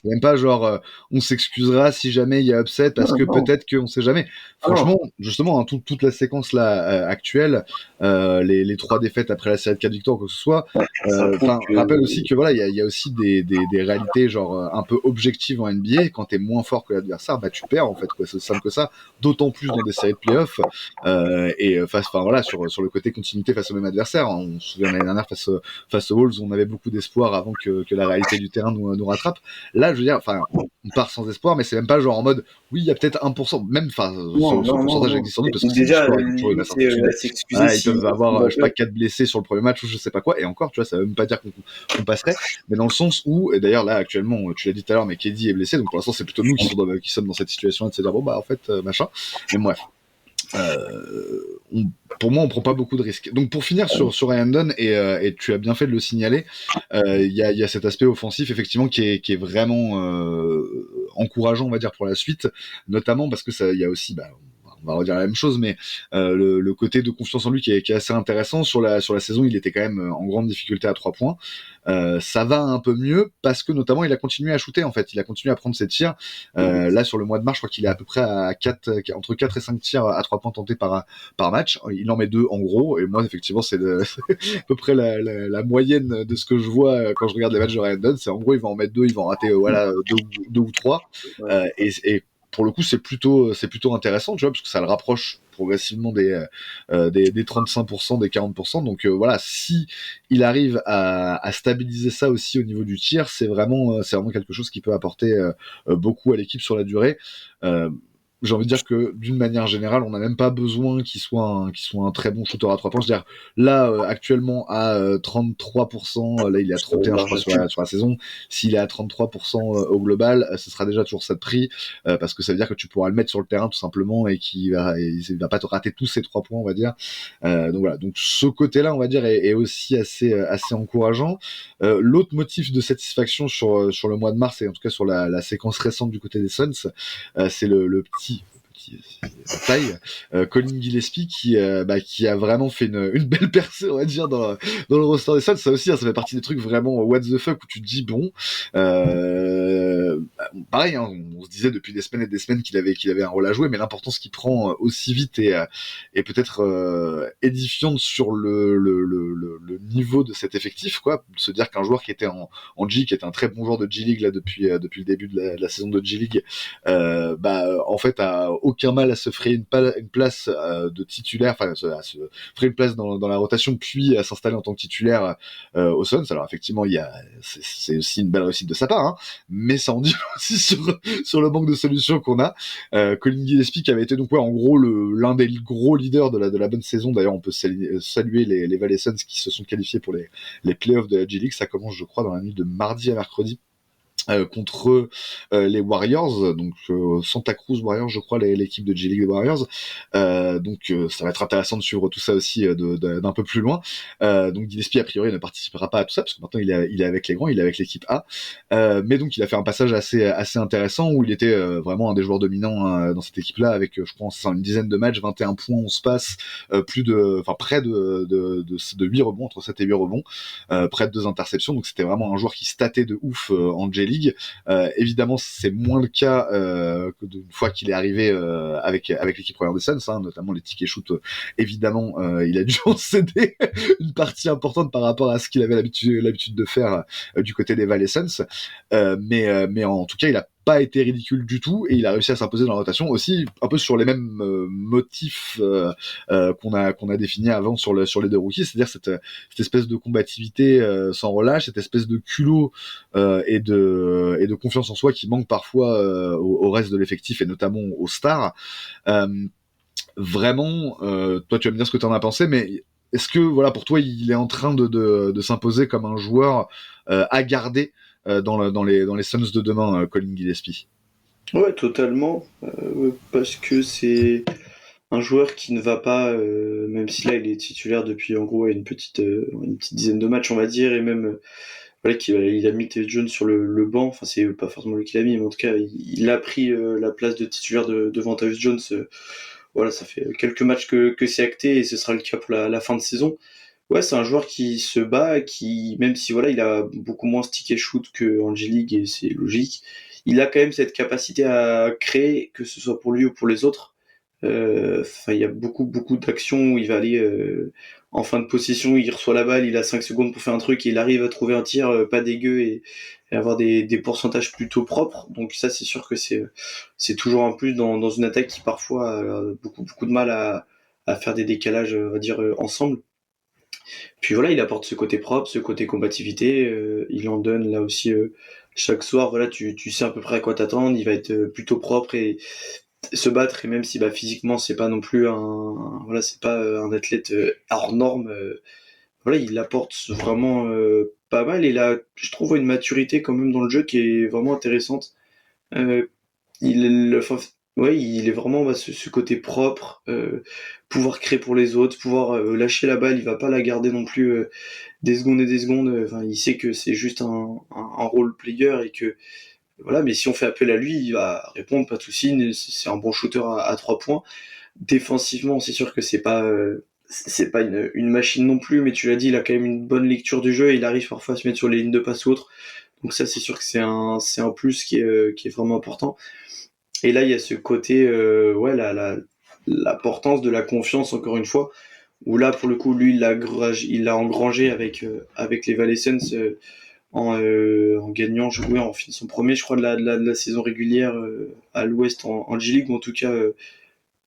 même pas genre, on s'excusera si jamais il y a upset, parce que peut-être qu'on sait jamais. Franchement, justement, toute la séquence là actuelle, les 3 défaites après la série de 4 victoires, quoi que ce soit, rappelle aussi que voilà, il y a aussi des réalités genre un peu objectives en NBA. Quand t'es moins fort que l'adversaire, tu perds, en fait, quoi. C'est aussi simple que ça. D'autant plus dans des séries de playoffs sur le côté continuité face au même adversaire. On se souvient l'année dernière face aux Wolves, on avait beaucoup d'espoir avant que la réalité du terrain nous rattrape. Là, je veux dire, on part sans espoir, mais c'est même pas genre en mode oui, il y a peut-être 1%, même sur le pourcentage existe sans doute, parce que déjà ils peuvent avoir 4 blessés sur le premier match ou je sais pas quoi, et encore, tu vois, ça veut même pas dire qu'on passerait, mais dans le sens où, et d'ailleurs là actuellement, tu l'as dit tout à l'heure, mais KD est blessé, donc pour l'instant c'est plutôt nous qui sommes dans cette situation de se dire en fait machin, mais bref. Pour moi, on prend pas beaucoup de risques. Donc, pour finir sur Ryan Dunn, et tu as bien fait de le signaler, il y a cet aspect offensif effectivement qui est vraiment encourageant, on va dire, pour la suite, notamment parce que il y a aussi, on va redire la même chose, mais le côté de confiance en lui qui est assez intéressant. Sur la saison, il était quand même en grande difficulté à 3 points. Ça va un peu mieux parce que notamment il a continué à shooter en fait, il a continué à prendre ses tirs. Là sur le mois de mars, je crois qu'il est à peu près à entre 4 et 5 tirs à 3 points tentés par match. Il en met 2 en gros, et moi effectivement c'est à peu près la moyenne de ce que je vois quand je regarde les matchs de Ryan Dunn. C'est en gros il va en mettre 2, il va en rater deux ou 3. Et pour le coup c'est plutôt intéressant, tu vois, parce que ça le rapproche progressivement des 35%, des 40%. Donc voilà, si il arrive à stabiliser ça aussi au niveau du tir, c'est vraiment quelque chose qui peut apporter beaucoup à l'équipe sur la durée. J'ai envie de dire que d'une manière générale, on n'a même pas besoin qu'il soit un très bon shooter à 3 points. Je veux dire, là, actuellement, à 33%, là, il est à 31, je crois, sur la saison. S'il est à 33% au global, ce sera déjà toujours ça de prix, parce que ça veut dire que tu pourras le mettre sur le terrain, tout simplement, et il va pas te rater tous ces 3 points, on va dire. Donc voilà. Donc, ce côté-là, on va dire, est aussi assez encourageant. L'autre motif de satisfaction sur le mois de mars, et en tout cas sur la séquence récente du côté des Suns, c'est le petit taille, Colin Gillespie qui a vraiment fait une belle percée, on va dire, dans le roster des Suns. Ça aussi, ça fait partie des trucs vraiment what the fuck où tu te dis bon, pareil, hein, on se disait depuis des semaines et des semaines qu'il avait un rôle à jouer, mais l'importance qu'il prend aussi vite est peut-être édifiante sur le niveau de cet effectif, quoi. Se dire qu'un joueur qui était en G, qui était un très bon joueur de G League là depuis le début de la saison de G League, en fait a aucun mal à se frayer une place de titulaire, enfin à se frayer une place dans la rotation, puis à s'installer en tant que titulaire au Suns. Alors effectivement, c'est aussi une belle réussite de sa part, hein, mais ça en dit aussi sur le manque de solutions qu'on a. Colin Gillespie qui avait été donc en gros l'un des gros leaders de la bonne saison. D'ailleurs, on peut saluer les Valley Suns qui se sont qualifiés pour les playoffs de la G League. Ça commence, je crois, dans la nuit de mardi à mercredi. Contre les Warriors, donc Santa Cruz Warriors, je crois, l'équipe de G League des Warriors. Donc ça va être intéressant de suivre tout ça aussi d'un peu plus loin. Donc Gillespie a priori ne participera pas à tout ça parce que maintenant il est avec les grands, il est avec l'équipe A. Mais donc il a fait un passage assez intéressant où il était vraiment un des joueurs dominants dans cette équipe-là, avec je pense une dizaine de matchs, 21 points, 11 passes, près de 8 rebonds, entre 7 et 8 rebonds, près de 2 interceptions. Donc c'était vraiment un joueur qui statait de ouf en G League. Évidemment, c'est moins le cas que d'une fois qu'il est arrivé avec l'équipe première des Suns, hein, notamment les tickets shoot. Évidemment, il a dû en céder une partie importante par rapport à ce qu'il avait l'habitude de faire du côté des Valley Suns. Mais en tout cas, il a pas été ridicule du tout et il a réussi à s'imposer dans la rotation aussi un peu sur les mêmes motifs qu'on a définis avant sur les deux rookies, c'est-à-dire cette espèce de combativité sans relâche, cette espèce de culot et de confiance en soi qui manque parfois au reste de l'effectif et notamment aux stars. Vraiment, toi tu vas me dire ce que tu en as pensé, mais est-ce que voilà pour toi il est en train de s'imposer comme un joueur à garder dans les Suns de demain, Colin Gillespie? Ouais, totalement. Parce que c'est un joueur qui ne va pas, même si là il est titulaire depuis en gros une petite dizaine de matchs, on va dire, et même voilà, il a mis T. Jones sur le banc. Enfin, c'est pas forcément lui qui l'a mis, mais en tout cas, il a pris la place de titulaire devant Tyus Jones. Voilà, ça fait quelques matchs que c'est acté et ce sera le cas pour la fin de saison. Ouais, c'est un joueur qui se bat, qui, même si voilà, il a beaucoup moins stick shoot qu'en G-League et c'est logique, il a quand même cette capacité à créer, que ce soit pour lui ou pour les autres. Enfin, il y a beaucoup d'actions où il va aller en fin de possession, il reçoit la balle, il a 5 secondes pour faire un truc et il arrive à trouver un tir pas dégueu et avoir des pourcentages plutôt propres. Donc ça, c'est sûr que c'est toujours un plus dans une attaque qui parfois a beaucoup de mal à faire des décalages, on va dire, ensemble. Puis voilà, il apporte ce côté propre, ce côté combativité, il en donne là aussi chaque soir. Voilà, tu sais à peu près à quoi t'attendre, il va être plutôt propre et se battre, et même si physiquement c'est pas non plus c'est pas un athlète hors norme, voilà, il apporte vraiment pas mal, et là je trouve une maturité quand même dans le jeu qui est vraiment intéressante. Il est vraiment ce côté propre, pouvoir créer pour les autres, pouvoir lâcher la balle, il va pas la garder non plus des secondes et des secondes. Il sait que c'est juste un role player et que voilà, mais si on fait appel à lui, il va répondre, pas de souci. C'est un bon shooter à 3 points. défensivement, c'est sûr que c'est pas une machine non plus, mais tu l'as dit, il a quand même une bonne lecture du jeu et il arrive parfois à se mettre sur les lignes de passe ou autres. Donc ça, c'est sûr que c'est un plus qui est vraiment important. Et là, il y a ce côté, ouais, l'importance de la confiance, encore une fois, où là, pour le coup, lui, il l'a engrangé avec les Valescens en gagnant, en finissant premier, je crois, de la saison régulière à l'Ouest en G-League, ou en tout cas,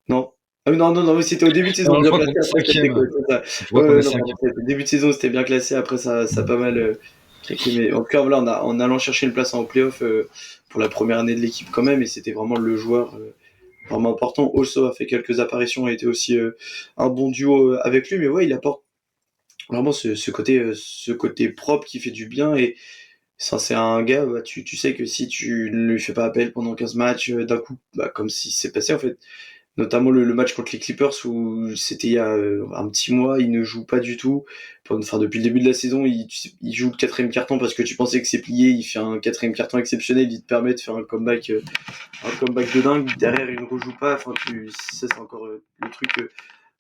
non. Ah oui, non, c'était au début de saison, Non, je bien crois placé, qu'on est après, ça cinquième. décolle, c'est ça. Je crois qu'on est Non, cinquième. au début de saison, c'était bien classé, après, ça a pas mal craqué, mais en tout cas, voilà, en allant chercher une place en playoff pour la première année de l'équipe quand même, et c'était vraiment le joueur vraiment important. Also a fait quelques apparitions, a été aussi un bon duo avec lui, mais ouais, il apporte vraiment ce côté propre qui fait du bien, et ça, c'est un gars, bah, tu sais que si tu ne lui fais pas appel pendant 15 matchs, d'un coup, bah, comme si c'est passé en fait. Notamment le match contre les Clippers où c'était il y a un petit mois, il ne joue pas du tout. Enfin, depuis le début de la saison, il joue le quatrième carton parce que tu pensais que c'est plié, il fait un quatrième carton exceptionnel, il te permet de faire un comeback de dingue. Derrière, il ne rejoue pas. Enfin, ça, c'est encore le truc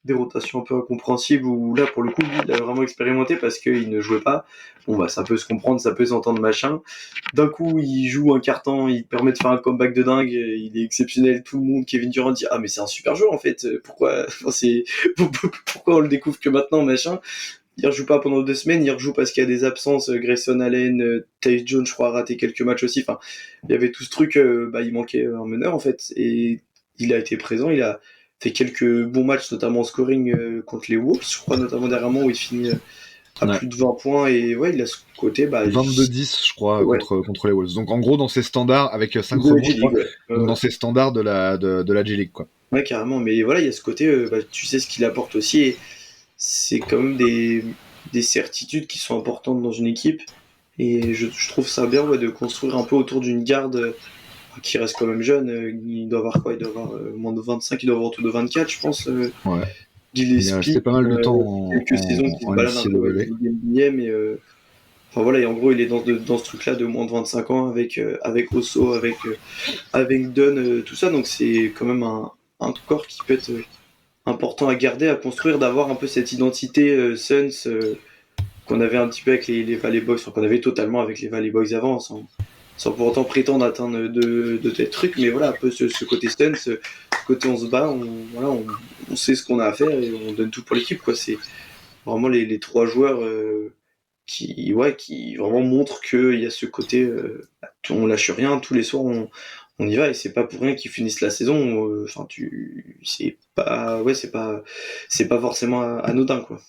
des rotations un peu incompréhensibles où là, pour le coup, lui, il a vraiment expérimenté parce qu'il ne jouait pas. Bon, bah, ça peut se comprendre, ça peut s'entendre, machin. D'un coup, il joue un carton, il permet de faire un comeback de dingue, il est exceptionnel. Tout le monde, Kevin Durant, dit ah, mais c'est un super joueur en fait. Pourquoi, pourquoi on le découvre que maintenant, machin. Il rejoue pas pendant 2 semaines, il rejoue parce qu'il y a des absences. Grayson Allen, Tyus Jones, je crois, a raté quelques matchs aussi. Enfin, il y avait tout ce truc, bah, il manquait un meneur en fait. Et il a été présent, il a fait quelques bons matchs, notamment en scoring contre les Wolves, je crois, notamment dernièrement, où il finit à Ouais. plus de 20 points. Et ouais, il a ce côté. Bah, 22-10, je crois, Ouais. contre les Wolves. Donc en gros, dans ces standards, avec 5 de la rebonds, je G-League, crois, ouais. donc dans ces standards de la G-League, quoi. Ouais, carrément. Mais voilà, il y a ce côté, bah, tu sais ce qu'il apporte aussi. Et c'est quand même des certitudes qui sont importantes dans une équipe. Et je trouve ça bien, ouais, de construire un peu autour d'une garde qui reste quand même jeune. Il doit avoir quoi? Il doit avoir moins de 25, il doit avoir autour de 24, je pense. Ouais. Il est Gillespie, resté pas mal de temps quelques saisons qui se en baladent un peu avec NCAA. le NBA, mais enfin voilà, et en gros, il est dans ce truc-là de moins de 25 ans avec Osso, avec Dunn, tout ça. Donc c'est quand même un corps qui peut être important à garder, à construire, d'avoir un peu cette identité Suns qu'on avait un petit peu avec les Valley Boys, enfin qu'on avait totalement avec les Valley Boys avant, sans pour autant prétendre atteindre de tels trucs, mais voilà, un peu ce côté Suns, ce côté on se bat, on sait ce qu'on a à faire et on donne tout pour l'équipe, quoi. C'est vraiment les 3 joueurs qui vraiment montrent qu'il y a ce côté on lâche rien, tous les soirs on y va, et c'est pas pour rien qu'ils finissent la saison. Enfin, c'est pas forcément anodin, quoi.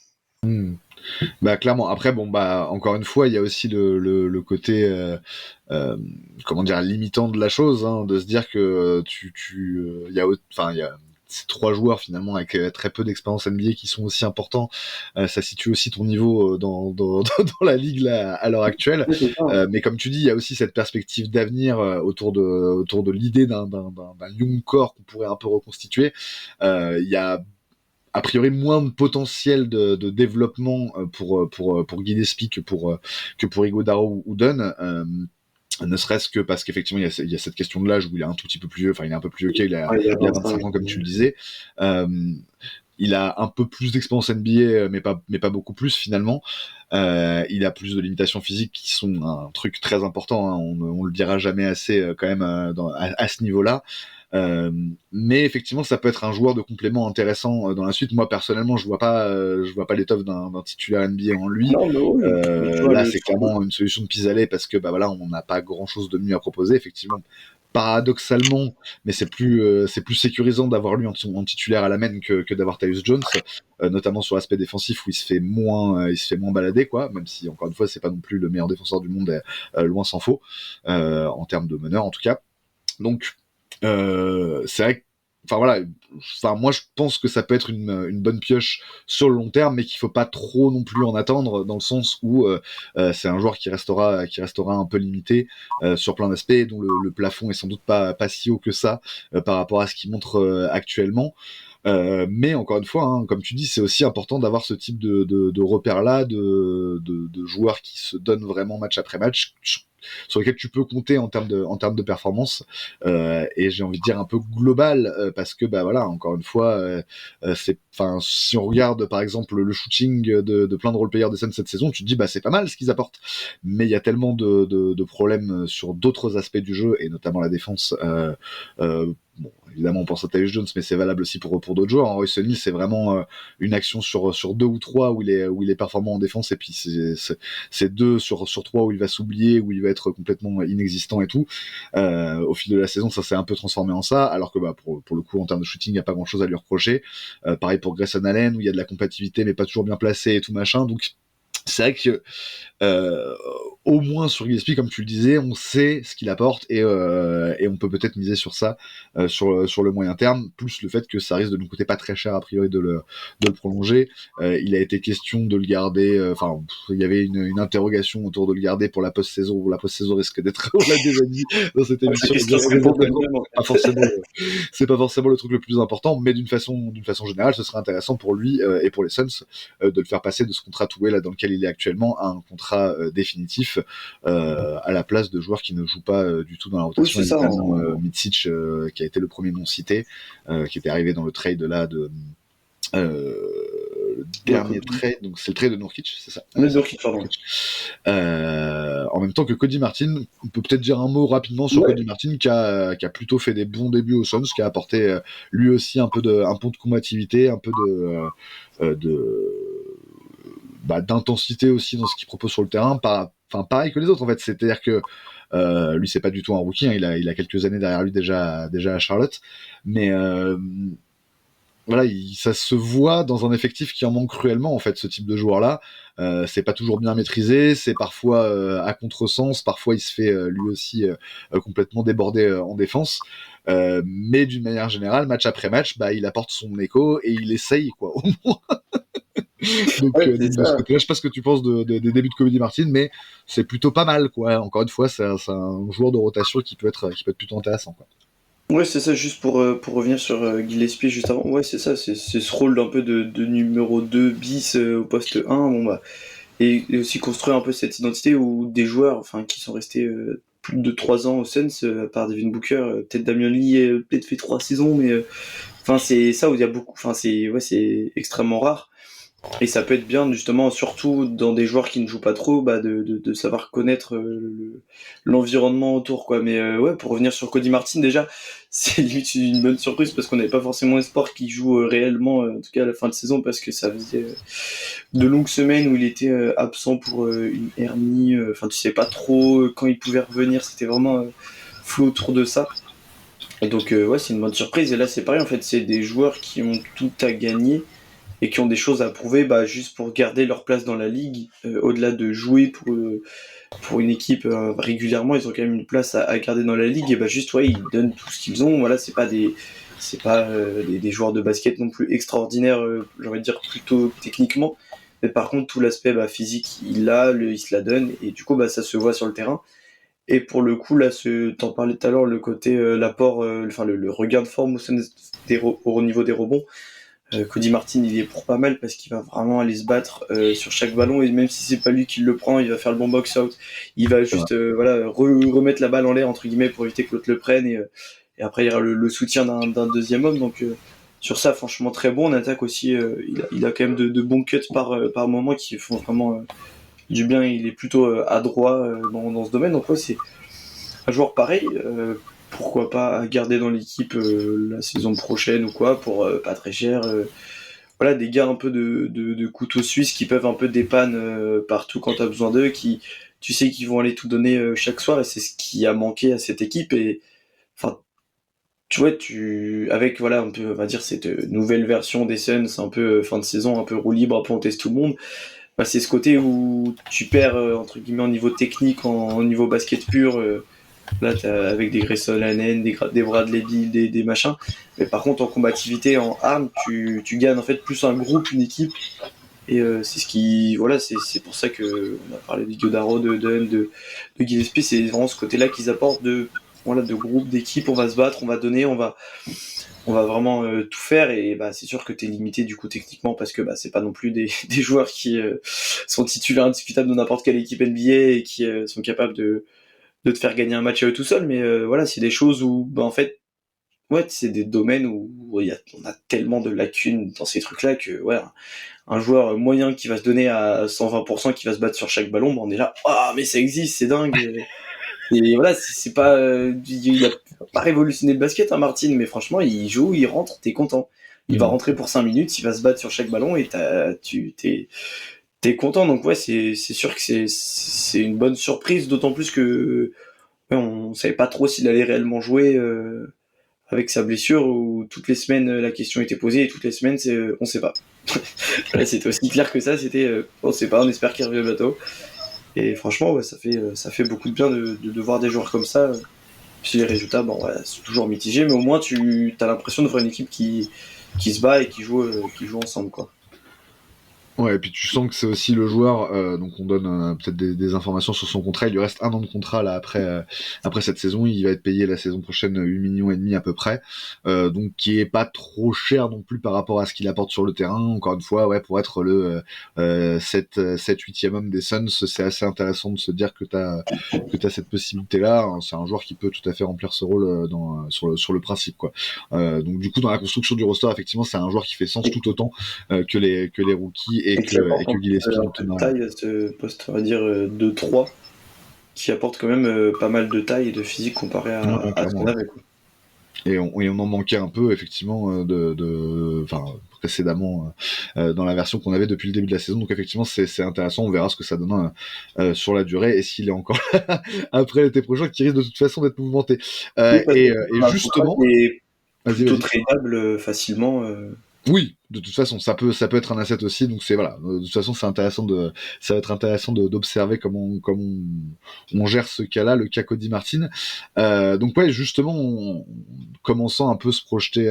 Bah clairement. Après, bon, bah encore une fois, il y a aussi le côté comment dire, limitant de la chose, hein, de se dire que il y a ces 3 joueurs finalement avec très peu d'expérience NBA qui sont aussi importants. Ça situe aussi ton niveau dans la ligue là, à l'heure actuelle. Ouais, c'est ça. Mais comme tu dis, il y a aussi cette perspective d'avenir autour de l'idée d'un young core qu'on pourrait un peu reconstituer. Il y a a priori moins de potentiel de développement pour Gillespie que pour Iguodala ou Dunn. Ne serait-ce que parce qu'effectivement il y a cette question de l'âge où il est un tout petit peu plus vieux, enfin il est un peu plus vieux qu'il a, Ouais, il a il a 25 ans comme tu le disais. Il a un peu plus d'expérience NBA, mais pas beaucoup plus finalement. Il a plus de limitations physiques qui sont un truc très important, hein. On le dira jamais assez quand même à ce niveau-là. Mais effectivement, ça peut être un joueur de complément intéressant dans la suite. Moi personnellement, je vois pas l'étoffe d'un titulaire NBA en lui. Non, mais oui, tu vois, Là, c'est clairement une solution de pis-aller parce que bah voilà, on n'a pas grand-chose de mieux à proposer. Effectivement, paradoxalement, mais c'est plus sécurisant d'avoir lui en titulaire à la main que d'avoir Tyus Jones, notamment sur l'aspect défensif où il se fait moins balader, quoi. Même si encore une fois, c'est pas non plus le meilleur défenseur du monde, loin s'en faut, en termes de meneur en tout cas. Donc c'est vrai que, enfin voilà, moi je pense que ça peut être une bonne pioche sur le long terme, mais qu'il faut pas trop non plus en attendre, dans le sens où c'est un joueur qui restera un peu limité sur plein d'aspects, dont le plafond est sans doute pas si haut que ça par rapport à ce qu'il montre actuellement. Mais encore une fois, hein, comme tu dis, c'est aussi important d'avoir ce type de repères-là, de joueurs qui se donnent vraiment match après match. lesquels tu peux compter en termes de performance, et j'ai envie de dire un peu global, parce que bah voilà, encore une fois, si on regarde par exemple le shooting de plein de role-players des Suns cette saison, tu te dis bah c'est pas mal ce qu'ils apportent, mais il y a tellement de problèmes sur d'autres aspects du jeu, et notamment la défense. Bon, évidemment, on pense à Tyus Jones, mais c'est valable aussi pour d'autres joueurs. Royce O'Neal, c'est vraiment une action sur 2 ou 3 où il est performant en défense, et puis c'est 2 sur 3 où il va s'oublier, où il va être complètement inexistant et tout. Au fil de la saison, ça s'est un peu transformé en ça, alors que bah, pour le coup, en termes de shooting, il n'y a pas grand-chose à lui reprocher. Pareil pour Grayson Allen, où il y a de la compatibilité, mais pas toujours bien placée et tout machin. Donc, c'est vrai que au moins sur Gillespie, comme tu le disais, on sait ce qu'il apporte, et on peut peut-être miser sur ça sur le moyen terme, plus le fait que ça risque de nous coûter pas très cher a priori de le prolonger. Il a été question de le garder, il y avait une interrogation autour de le garder pour la post-saison, où la post-saison risque d'être, on l'a déjà dit dans cette émission, c'est pas forcément le truc le plus important, mais d'une façon générale, ce serait intéressant pour lui et pour les Suns de le faire passer de ce contrat tout là dans lequel il est actuellement à un contrat définitif, à la place de joueurs qui ne jouent pas du tout dans la rotation. Oui, c'est ça, Micic, qui a été le premier non cité, qui était arrivé dans le trade là de le dernier trade, donc c'est le trade de Nurkic, c'est ça. Nurkic, pardon. En même temps que Cody Martin, on peut peut-être dire un mot rapidement sur Cody Martin, qui a plutôt fait des bons débuts aux Suns, qui a apporté lui aussi un pont de combativité, un peu d'intensité aussi dans ce qu'il propose sur le terrain, pareil que les autres en fait. C'est-à-dire que lui c'est pas du tout un rookie, hein, il a quelques années derrière lui déjà à Charlotte, mais voilà, ça se voit dans un effectif qui en manque cruellement en fait, ce type de joueur-là. C'est pas toujours bien maîtrisé, c'est parfois à contresens, parfois il se fait lui aussi complètement déborder en défense. Mais d'une manière générale, match après match, bah il apporte son écho et il essaye quoi, au moins. Donc, de ce côté-là, je sais pas ce que tu penses des débuts de Cody Martin, mais c'est plutôt pas mal quoi. Encore une fois, c'est un joueur de rotation qui peut être plutôt intéressant quoi. Ouais, c'est ça, juste pour revenir sur Gillespie juste avant. Ouais, c'est ça, c'est ce rôle un peu de numéro 2 bis au poste 1. Bon, bah, et aussi construire un peu cette identité où des joueurs qui sont restés plus de 3 ans au Suns, à part Devin Booker, peut-être Damian Lee, peut-être fait 3 saisons, mais c'est ça où il y a beaucoup. C'est extrêmement rare. Et ça peut être bien, justement, surtout dans des joueurs qui ne jouent pas trop, de savoir connaître l'environnement autour, quoi. Mais pour revenir sur Cody Martin, déjà, c'est limite une bonne surprise parce qu'on n'avait pas forcément espoir qu'il joue réellement, en tout cas à la fin de saison, parce que ça faisait de longues semaines où il était absent pour une hernie. Tu sais pas trop quand il pouvait revenir, c'était vraiment flou autour de ça. Et donc, c'est une bonne surprise. Et là, c'est pareil, en fait, c'est des joueurs qui ont tout à gagner et qui ont des choses à prouver juste pour garder leur place dans la ligue, au-delà de jouer pour une équipe régulièrement, ils ont quand même une place à garder dans la ligue, et ils donnent tout ce qu'ils ont. Voilà, c'est pas des joueurs de basket non plus extraordinaires, j'ai envie de dire plutôt techniquement, mais par contre tout l'aspect physique il se la donne, et du coup ça se voit sur le terrain. Et pour le coup là, t'en parlais tout à l'heure, le côté l'apport, le regain de forme au niveau des rebonds. Cody Martin, il est pour pas mal parce qu'il va vraiment aller se battre sur chaque ballon, et même si c'est pas lui qui le prend, il va faire le bon box out. Il va juste remettre la balle en l'air entre guillemets pour éviter que l'autre le prenne, et après il y aura le soutien d'un deuxième homme. Donc sur ça, franchement très bon. En attaque aussi, il a quand même de bons cuts par moment qui font vraiment du bien. Il est plutôt adroit dans ce domaine. Donc c'est un joueur pareil. Pourquoi pas garder dans l'équipe la saison prochaine ou quoi, pour pas très cher. Des gars un peu de couteau suisse qui peuvent un peu dépanner partout quand t'as besoin d'eux, qui tu sais qu'ils vont aller tout donner chaque soir, et c'est ce qui a manqué à cette équipe. Et tu vois, avec un peu, on va dire, cette nouvelle version des Suns, un peu fin de saison, un peu roue libre, après on teste tout le monde. C'est ce côté où tu perds entre guillemets en niveau technique, en niveau basket pur. Là, avec des Grayson Allen, des Bradley Beal, des machins. Mais par contre, en combativité, en armes, tu gagnes en fait plus un groupe, une équipe. Et c'est ce qui, c'est pour ça que on a parlé de Godaro, de Gillespie. C'est vraiment ce côté-là qu'ils apportent de groupe, d'équipe. On va se battre, on va donner, on va vraiment tout faire. Et c'est sûr que t'es limité du coup techniquement, parce que c'est pas non plus des joueurs qui sont titulaires indiscutables de n'importe quelle équipe NBA et qui sont capables de te faire gagner un match à eux tout seul, mais voilà, c'est des choses où, en fait, ouais, c'est des domaines où on a tellement de lacunes dans ces trucs-là que, ouais, un joueur moyen qui va se donner à 120%, qui va se battre sur chaque ballon, on est là, ah, mais ça existe, c'est dingue. Et voilà, c'est pas, il a pas révolutionné le basket, hein, Martin, mais franchement, il joue, il rentre, t'es content. Il va rentrer pour 5 minutes, il va se battre sur chaque ballon et t'es content. Donc ouais, c'est sûr que c'est une bonne surprise, d'autant plus que ouais, on savait pas trop s'il allait réellement jouer avec sa blessure, où toutes les semaines la question était posée et toutes les semaines c'est on sait pas. Là, c'était aussi clair que ça, c'était on sait pas, on espère qu'il revient bientôt. Et franchement, ouais, ça fait beaucoup de bien de voir des joueurs comme ça. Puis les résultats, bon, ouais, c'est toujours mitigé, mais au moins tu as l'impression de voir une équipe qui se bat et qui joue ensemble, quoi. Ouais, et puis tu sens que c'est aussi le joueur, donc on donne peut-être des informations sur son contrat, il lui reste 1 an de contrat là après cette saison, il va être payé la saison prochaine 8 millions et demi à peu près, donc qui est pas trop cher non plus par rapport à ce qu'il apporte sur le terrain, encore une fois, ouais, pour être le 7-8e homme des Suns, c'est assez intéressant de se dire que t'as cette possibilité-là, hein, c'est un joueur qui peut tout à fait remplir ce rôle sur le principe, quoi. Donc du coup, dans la construction du roster, effectivement, c'est un joueur qui fait sens tout autant que les rookies et que Gillespie de taille à ce poste, on va dire 2-3, qui apporte quand même pas mal de taille et de physique comparé à ce qu'on avait, quoi. Et on en manquait un peu, effectivement, précédemment dans la version qu'on avait depuis le début de la saison. Donc effectivement, c'est intéressant. On verra ce que ça donne sur la durée et s'il est encore là après l'été prochain, qui risque de toute façon d'être mouvementé. Et justement, plutôt tradable facilement. Oui, de toute façon, ça peut être un asset aussi, donc c'est voilà. De toute façon, ça va être intéressant d'observer comment on gère ce cas-là, le cas Cody Martin. Donc ouais, justement, commençant un peu à se projeter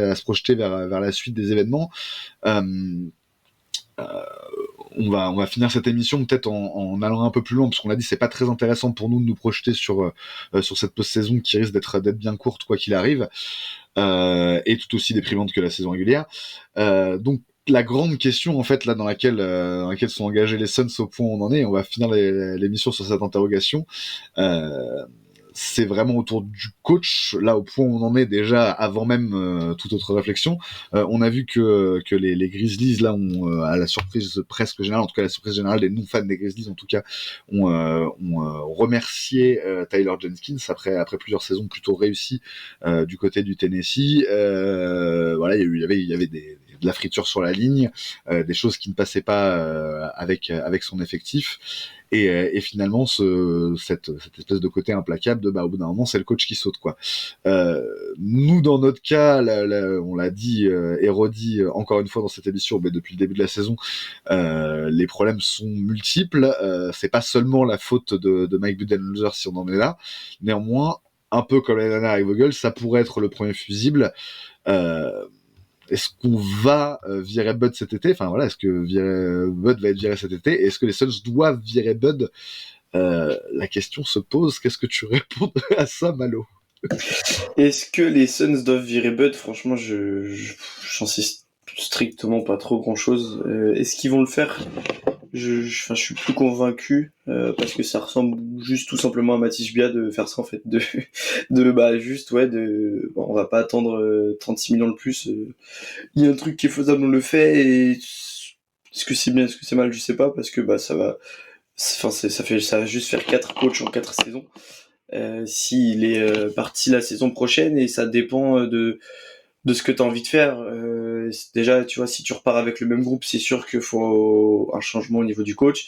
vers la suite des événements. On va finir cette émission peut-être en allant un peu plus loin, parce qu'on l'a dit, c'est pas très intéressant pour nous de nous projeter sur cette post-saison qui risque d'être bien courte quoi qu'il arrive, et tout aussi déprimante que la saison régulière. Donc la grande question en fait là dans laquelle sont engagés les Suns au point où on en est, on va finir l'émission sur cette interrogation. C'est vraiment autour du coach, là au point où on en est déjà avant même toute autre réflexion. On a vu que les Grizzlies là ont à la surprise presque générale, en tout cas la surprise générale des non-fans des Grizzlies en tout cas, ont remercié Tyler Jenkins après plusieurs saisons plutôt réussies du côté du Tennessee. Voilà, il y avait de la friture sur la ligne, des choses qui ne passaient pas avec son effectif. Et finalement, cette espèce de côté implacable de au bout d'un moment, c'est le coach qui saute, quoi. Nous, dans notre cas, on l'a dit et redit encore une fois dans cette émission, mais depuis le début de la saison, les problèmes sont multiples. C'est pas seulement la faute de Mike Budenholzer si on en est là. Néanmoins, un peu comme l'année dernière avec Vogel, ça pourrait être le premier fusible. Est-ce qu'on va virer Bud cet été ? Enfin voilà, est-ce que Bud va être viré cet été ? Et est-ce que les Suns doivent virer Bud ? La question se pose. Qu'est-ce que tu réponds à ça, Malo ? Est-ce que les Suns doivent virer Bud ? Franchement, j'en sais strictement pas trop grand-chose. Est-ce qu'ils vont le faire ? Je suis plus convaincu parce que ça ressemble juste tout simplement à Matisse Bia de faire ça en fait, on va pas attendre 36 millions de plus. Il y a un truc qui est faisable, on le fait. Et est-ce que c'est bien, est-ce que c'est mal, je sais pas, parce que ça va juste faire 4 coachs en 4 saisons. S'il est parti la saison prochaine, et ça dépend de ce que tu as envie de faire. Déjà, tu vois, si tu repars avec le même groupe, c'est sûr qu'il faut un changement au niveau du coach.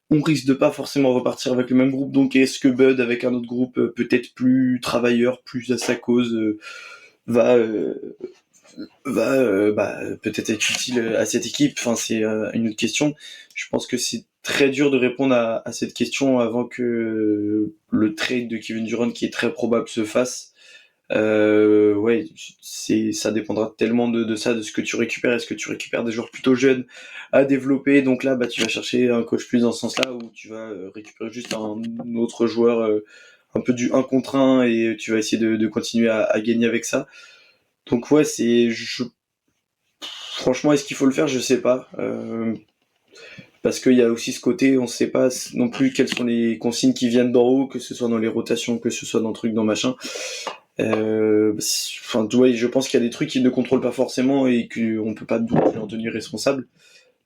On risque de pas forcément repartir avec le même groupe, donc est-ce que Bud, avec un autre groupe peut-être plus travailleur, plus à sa cause, va peut-être être utile à cette équipe ? Enfin, c'est une autre question. Je pense que c'est très dur de répondre à cette question avant que le trade de Kevin Durant, qui est très probable, se fasse. Ça dépendra tellement de ça, de ce que tu récupères. Est-ce que tu récupères des joueurs plutôt jeunes à développer, donc là tu vas chercher un coach plus dans ce sens-là, ou tu vas récupérer juste un autre joueur un peu du 1 contre 1 et tu vas essayer de continuer à gagner avec ça. Donc ouais, franchement, est-ce qu'il faut le faire ? Je sais pas. parce qu'il y a aussi ce côté, on sait pas non plus quelles sont les consignes qui viennent d'en haut, que ce soit dans les rotations, que ce soit dans le truc, dans machin. Enfin, ouais, je pense qu'il y a des trucs qu'il ne contrôle pas forcément et qu'on peut pas en tenir responsable.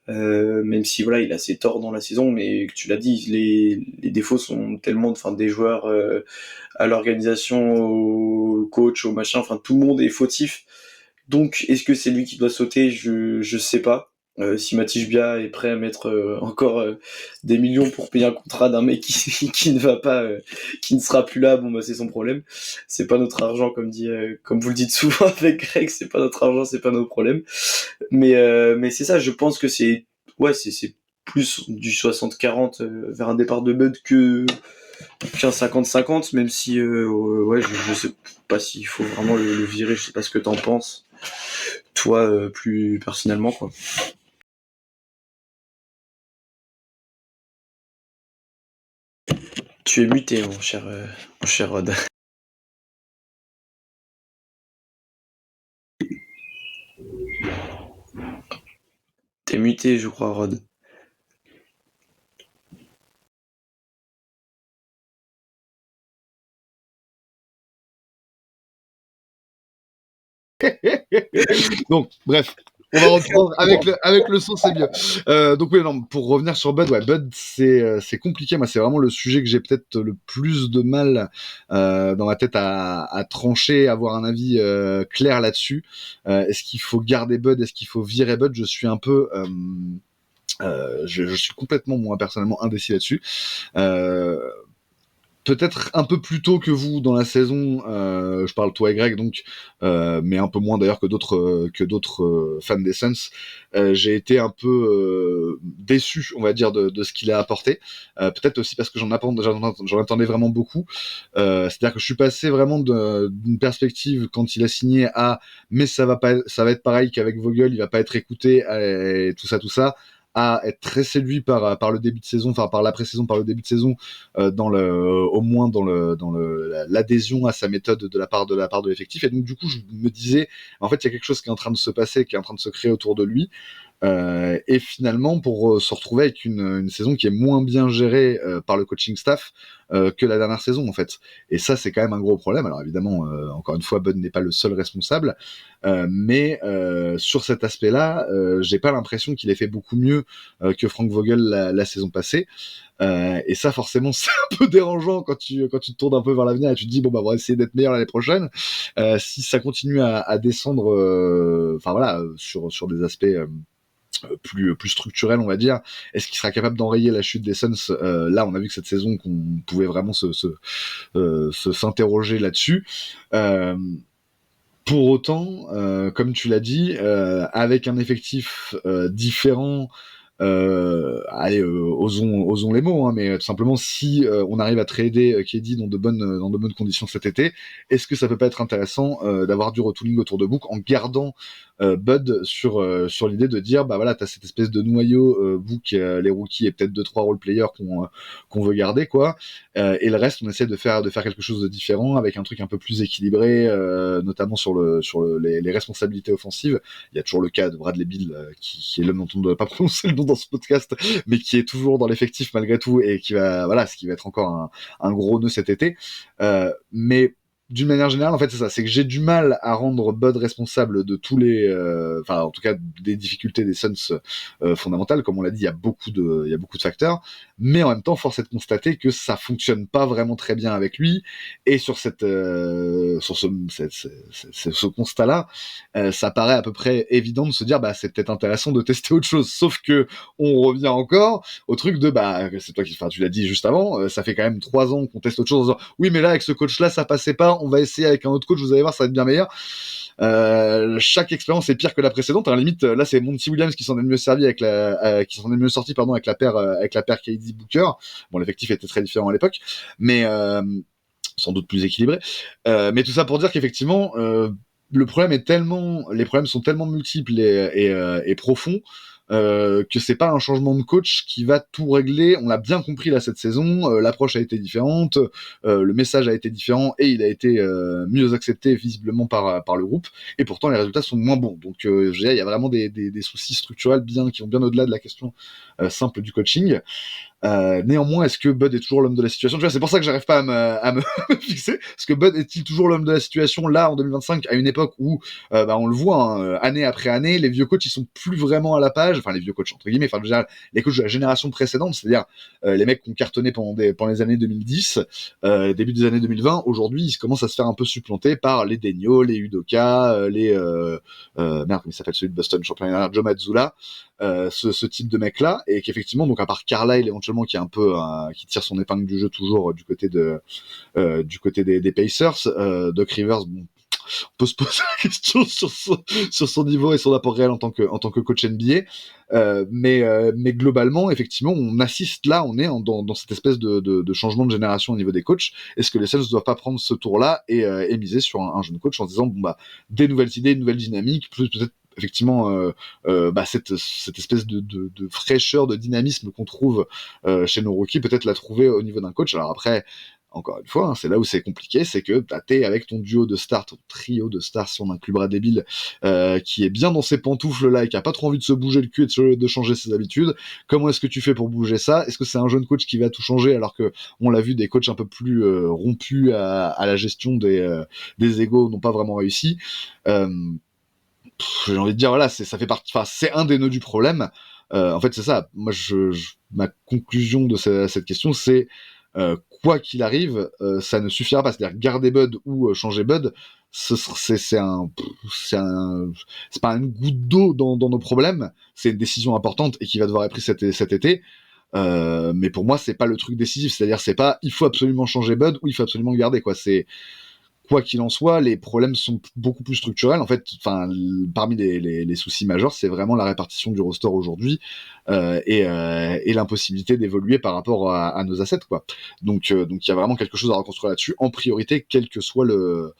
Même si voilà, il a ses torts dans la saison, mais tu l'as dit, les défauts sont tellement, enfin, des joueurs à l'organisation, au coach, au machin, enfin, tout le monde est fautif. Donc, est-ce que c'est lui qui doit sauter? Je sais pas. Si Mathieu Bia est prêt à mettre encore des millions pour payer un contrat d'un mec qui ne va pas, qui ne sera plus là, bon bah c'est son problème. C'est pas notre argent, comme vous le dites souvent avec Greg, c'est pas notre argent, c'est pas nos problèmes. Mais c'est ça, je pense que c'est plus du 60-40 vers un départ de Bud qu'un 50-50, même si ouais, je sais pas s'il faut vraiment le virer, je sais pas ce que t'en penses, toi, plus personnellement, quoi. Tu es muté, mon cher Rod. T'es muté, je crois, Rod. Donc, bref. On va reprendre avec le son, c'est mieux. Donc oui, non, pour revenir sur Bud, ouais, Bud, c'est compliqué. Moi, c'est vraiment le sujet que j'ai peut-être le plus de mal dans ma tête à trancher, à avoir un avis clair là-dessus. Est-ce qu'il faut garder Bud? Est-ce qu'il faut virer Bud? Je suis un peu... je suis complètement, moi, personnellement, indécis là-dessus. Peut-être un peu plus tôt que vous dans la saison, je parle toi et Greg donc, mais un peu moins d'ailleurs que d'autres fans des Suns. J'ai été un peu déçu, on va dire, de ce qu'il a apporté. Peut-être aussi parce que j'en attendais vraiment beaucoup. C'est-à-dire que je suis passé vraiment d'une perspective quand il a signé à mais ça va être pareil qu'avec Vogel, il va pas être écouté et tout ça. À être très séduit par le début de saison, enfin par l'après-saison, par le début de saison, au moins dans l'adhésion à sa méthode de la part de l'effectif. Et donc du coup, je me disais, en fait, il y a quelque chose qui est en train de se passer, qui est en train de se créer autour de lui. Et finalement, pour se retrouver avec une saison qui est moins bien gérée par le coaching staff que la dernière saison, en fait. Et ça, c'est quand même un gros problème. Alors évidemment, encore une fois, Bud n'est pas le seul responsable, mais sur cet aspect-là, j'ai pas l'impression qu'il ait fait beaucoup mieux que Frank Vogel la saison passée. Et ça, forcément, c'est un peu dérangeant quand tu te tournes un peu vers l'avenir et tu te dis bon bah on va essayer d'être meilleur l'année prochaine. Si ça continue à descendre, enfin voilà, sur des aspects plus structurel, on va dire. Est-ce qu'il sera capable d'enrayer la chute des Suns? Là, on a vu que cette saison qu'on pouvait vraiment s'interroger là-dessus. Pour autant, comme tu l'as dit, avec un effectif différent, allez, osons les mots, hein, mais tout simplement si on arrive à trader KD dans de bonnes conditions cet été, est-ce que ça peut pas être intéressant d'avoir du retooling autour de Book en gardant Bud sur l'idée de dire bah voilà, t'as cette espèce de noyau Book, les rookies et peut-être 2-3 role players qu'on veut garder quoi, et le reste on essaie de faire quelque chose de différent avec un truc un peu plus équilibré, notamment sur les responsabilités offensives. Il y a toujours le cas de Bradley Beal qui est l'homme dont on ne doit pas prononcer le nom dans ce podcast, mais qui est toujours dans l'effectif malgré tout et qui va être encore un gros nœud cet été. Mais d'une manière générale, en fait, c'est ça, c'est que j'ai du mal à rendre Bud responsable de tous les, enfin, en tout cas, des difficultés des Suns fondamentales. Comme on l'a dit, il y a beaucoup de facteurs, mais en même temps, force est de constater que ça fonctionne pas vraiment très bien avec lui. Et sur ce constat-là, ça paraît à peu près évident de se dire, bah, c'est peut-être intéressant de tester autre chose. Sauf que on revient encore au truc de, bah, c'est toi tu l'as dit juste avant, ça fait quand même 3 ans qu'on teste autre chose en disant, oui, mais là, avec ce coach-là, ça passait pas. On va essayer avec un autre coach, vous allez voir, ça va être bien meilleur. Chaque expérience est pire que la précédente. À la limite, là, c'est Monty Williams qui s'en est le mieux sorti avec la paire KD Booker. Bon, l'effectif était très différent à l'époque, mais sans doute plus équilibré. Mais tout ça pour dire qu'effectivement, les problèmes sont tellement multiples et profonds que c'est pas un changement de coach qui va tout régler. On l'a bien compris là cette saison, l'approche a été différente, le message a été différent et il a été mieux accepté visiblement par le groupe, et pourtant les résultats sont moins bons. Donc je dirais, il y a vraiment des soucis structurels qui vont bien au-delà de la question simple du coaching. Néanmoins, est-ce que Bud est toujours l'homme de la situation? Tu vois, c'est pour ça que j'arrive pas à me fixer. Est-ce que Bud est-il toujours l'homme de la situation là en 2025, à une époque où on le voit, hein, année après année, les vieux coachs ils sont plus vraiment à la page, enfin les vieux coachs entre guillemets, enfin les coachs de la génération précédente, c'est-à-dire les mecs qui ont cartonné pendant les années 2010, début des années 2020, aujourd'hui ils commencent à se faire un peu supplanter par les Daigneault, les Udoka, les merde, comment il s'appelle celui de Boston, champion l'année dernière, Joe Mazzulla, ce type de mec là, et qu'effectivement, donc à part Carlisle éventuellement qui est un peu qui tire son épingle du jeu toujours du côté des Pacers, Doc Rivers, bon, on peut se poser la question sur son niveau et son apport réel en tant que coach NBA, mais globalement effectivement on assiste là, on est dans cette espèce de changement de génération au niveau des coachs. Est-ce que les Suns ne doivent pas prendre ce tour là et miser sur un jeune coach en se disant bon bah des nouvelles idées, une nouvelle dynamique, plus peut-être effectivement cette espèce de fraîcheur, de dynamisme qu'on trouve chez nos rookies, peut-être la trouver au niveau d'un coach. Alors après, encore une fois, hein, c'est là où c'est compliqué, c'est que t'es avec ton duo de stars, ton trio de stars, si on inclut Bradley Beal, qui est bien dans ses pantoufles là et qui a pas trop envie de se bouger le cul et de changer ses habitudes. Comment est-ce que tu fais pour bouger ça? Est-ce que c'est un jeune coach qui va tout changer, alors que on l'a vu, des coachs un peu plus rompus à la gestion des égos n'ont pas vraiment réussi? J'ai envie de dire, voilà, ça fait partie, enfin, c'est un des nœuds du problème. En fait, c'est ça. Moi, ma conclusion de cette question, c'est quoi qu'il arrive, ça ne suffira pas. C'est-à-dire garder Bud ou changer Bud, c'est pas une goutte d'eau dans nos problèmes. C'est une décision importante et qui va devoir être prise cet été. Mais pour moi, c'est pas le truc décisif. C'est-à-dire, c'est pas il faut absolument changer Bud ou il faut absolument le garder, quoi. C'est quoi qu'il en soit, les problèmes sont beaucoup plus structurels. En fait, enfin, parmi les soucis majeurs, c'est vraiment la répartition du roster aujourd'hui et l'impossibilité d'évoluer par rapport à nos assets, quoi. Donc il y a vraiment quelque chose à reconstruire là-dessus, en priorité, quel que soit le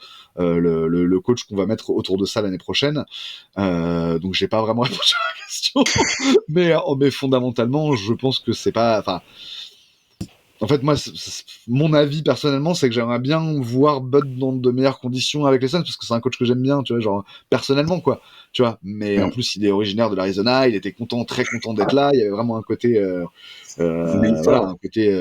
coach qu'on va mettre autour de ça l'année prochaine. Donc j'ai pas vraiment répondu à la question, mais fondamentalement, je pense que c'est pas, enfin. En fait, moi, mon avis personnellement, c'est que j'aimerais bien voir Bud dans de meilleures conditions avec les Suns, parce que c'est un coach que j'aime bien, tu vois, genre personnellement, quoi, tu vois. Mais en plus, il est originaire de l'Arizona, il était très content d'être là. Il y avait vraiment un côté, voilà, un côté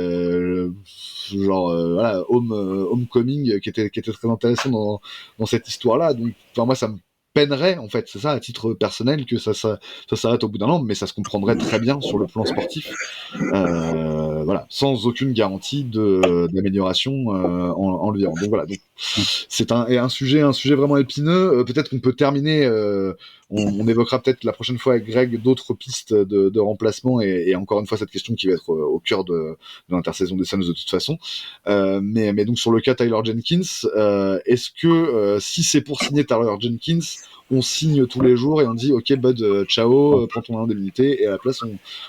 voilà, homecoming qui était très intéressant dans cette histoire-là. Donc, enfin, moi, ça me peinerait, en fait, c'est ça, à titre personnel, que ça s'arrête au bout d'un an, mais ça se comprendrait très bien sur le plan sportif, voilà, sans aucune garantie d'amélioration en lui. Donc voilà, donc, c'est un sujet vraiment épineux. Peut-être qu'on peut terminer, on évoquera peut-être la prochaine fois avec Greg d'autres pistes de remplacement, et encore une fois cette question qui va être au cœur de l'intersaison des Suns de toute façon. Mais donc sur le cas Tyler Jenkins, est-ce que si c'est pour signer Tyler Jenkins, on signe tous les jours et on dit ok Bud, ciao, prends ton indemnité, et à la place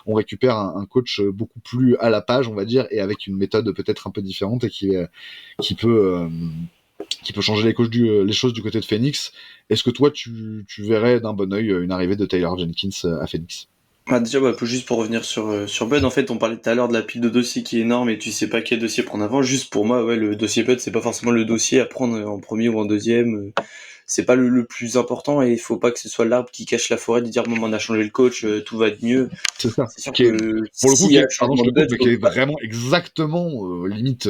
on récupère un coach beaucoup plus à la page, on va dire, et avec une méthode peut-être un peu différente et qui peut changer les choses du côté de Phoenix. Est-ce que toi tu verrais d'un bon œil une arrivée de Tyler Jenkins à Phoenix? Déjà, juste pour revenir sur Bud, en fait, on parlait tout à l'heure de la pile de dossiers qui est énorme et tu sais pas quel dossier prendre avant. Juste pour moi, ouais, le dossier Bud, c'est pas forcément le dossier à prendre en premier ou en deuxième. C'est pas le plus important, et il faut pas que ce soit l'arbre qui cache la forêt de dire bon, on a changé le coach, tout va être mieux. C'est ça. C'est sûr Qui est, que pour le coup, s'il y a pardon, je te coupe, mais qui est Bud, vraiment exactement limite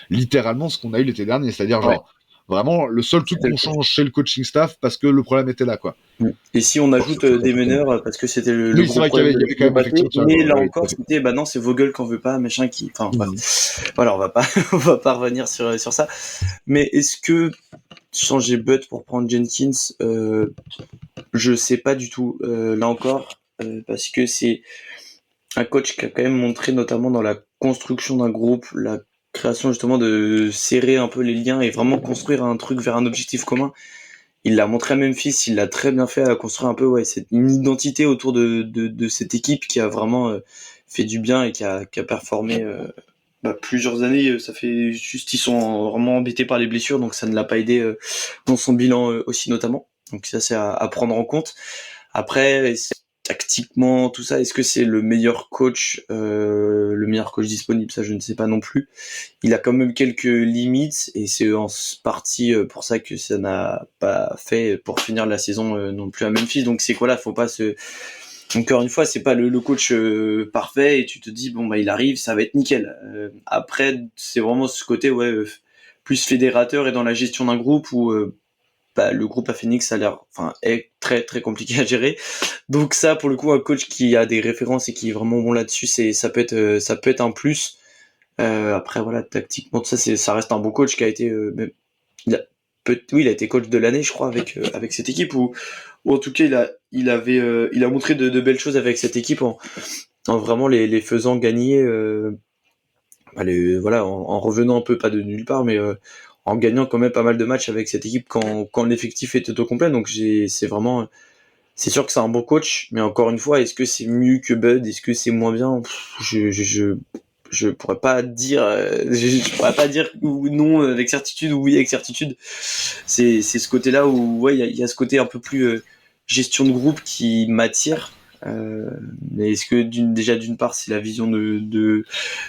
littéralement ce qu'on a eu l'été dernier, c'est-à-dire genre vraiment le seul truc qu'on change chez le coaching staff parce que le problème était là, quoi. Et si on ajoute des meneurs, parce que c'était le Oui, gros c'est vrai qu'il y avait quand même effectivement. mais là encore, c'était bah non, c'est Vogel qu'on veut pas, machin qui. Enfin, voilà, on va pas revenir sur ça. Mais est-ce que changer Bud pour prendre Jenkins, je sais pas du tout. Là encore, parce que c'est un coach qui a quand même montré, notamment dans la construction d'un groupe, la création justement de serrer un peu les liens et vraiment construire un truc vers un objectif commun. Il l'a montré à Memphis, il l'a très bien fait à construire un peu une identité autour de cette équipe qui a vraiment fait du bien et qui a performé plusieurs années. Ça fait juste, ils sont vraiment embêtés par les blessures, donc ça ne l'a pas aidé dans son bilan aussi notamment. Donc ça, c'est à prendre en compte. Après, tactiquement, tout ça, est-ce que c'est le meilleur coach disponible? Ça, je ne sais pas non plus. Il a quand même quelques limites et c'est en partie pour ça que ça n'a pas fait pour finir la saison non plus à Memphis. Donc c'est quoi là? Faut pas se Encore une fois, c'est pas le coach parfait et tu te dis bon bah il arrive, ça va être nickel. Après, c'est vraiment ce côté plus fédérateur et dans la gestion d'un groupe où le groupe à Phoenix est très très compliqué à gérer. Donc ça, pour le coup, un coach qui a des références et qui est vraiment bon là-dessus, ça peut être un plus. Après voilà, tactiquement tout ça, ça reste un bon coach qui a été il a été coach de l'année, je crois, avec cette équipe ou en tout cas il a montré de belles choses avec cette équipe en vraiment les faisant gagner en revenant un peu pas de nulle part mais en gagnant quand même pas mal de matchs avec cette équipe quand l'effectif était au complet. Donc c'est sûr que c'est un bon coach, mais encore une fois, est-ce que c'est mieux que Bud? Est-ce que c'est moins bien? Je pourrais pas dire non avec certitude ou oui avec certitude. C'est ce côté-là où il y a ce côté un peu plus gestion de groupe qui m'attire. Mais est-ce que d'une part c'est la vision de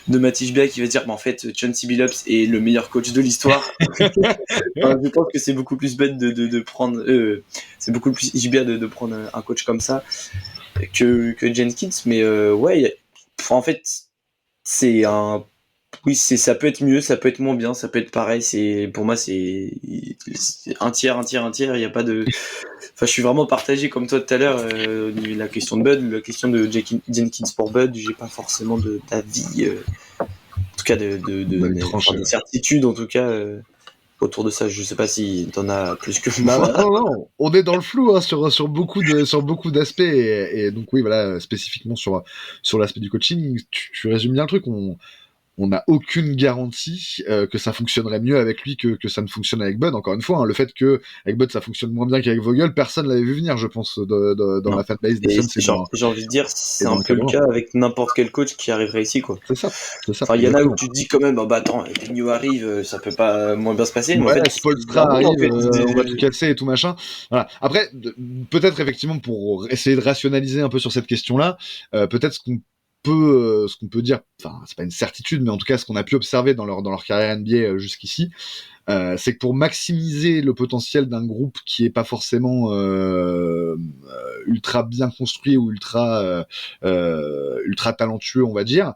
Matisse Bia qui va dire en fait Chauncey Billups est le meilleur coach de l'histoire. Je pense que c'est beaucoup plus bête de prendre c'est beaucoup plus Bia de prendre un coach comme ça que Jenkins, mais en fait c'est ça peut être mieux, ça peut être moins bien, ça peut être pareil. Pour moi c'est un tiers. Il y a pas de. Enfin, je suis vraiment partagé comme toi tout à l'heure. La question de Bud, la question de Jenkins pour Bud, j'ai pas forcément d'avis, en tout cas de certitude en tout cas autour de ça. Je sais pas si t'en as plus que moi. Non, on est dans le flou sur beaucoup d'aspects et donc oui voilà, spécifiquement sur l'aspect du coaching, tu résumes bien le truc. On n'a aucune garantie que ça fonctionnerait mieux avec lui que ça ne fonctionne avec Bud. Encore une fois, le fait que avec Bud ça fonctionne moins bien qu'avec Vogel, personne l'avait vu venir, je pense, dans la fanbase des Suns. J'ai envie de dire, c'est un peu le cas avec n'importe quel coach qui arriverait ici, quoi. C'est ça. Enfin, il y en a où tu te dis quand même, attends, New arrive, ça peut pas moins bien se passer. Mais en fait, Spoelstra arrive, on va tout casser et tout machin. Voilà. Après, peut-être effectivement pour essayer de rationaliser un peu sur cette question-là, peut-être ce qu'on peut dire, enfin c'est pas une certitude, mais en tout cas ce qu'on a pu observer dans leur carrière NBA jusqu'ici, c'est que pour maximiser le potentiel d'un groupe qui est pas forcément ultra bien construit ou ultra talentueux, on va dire,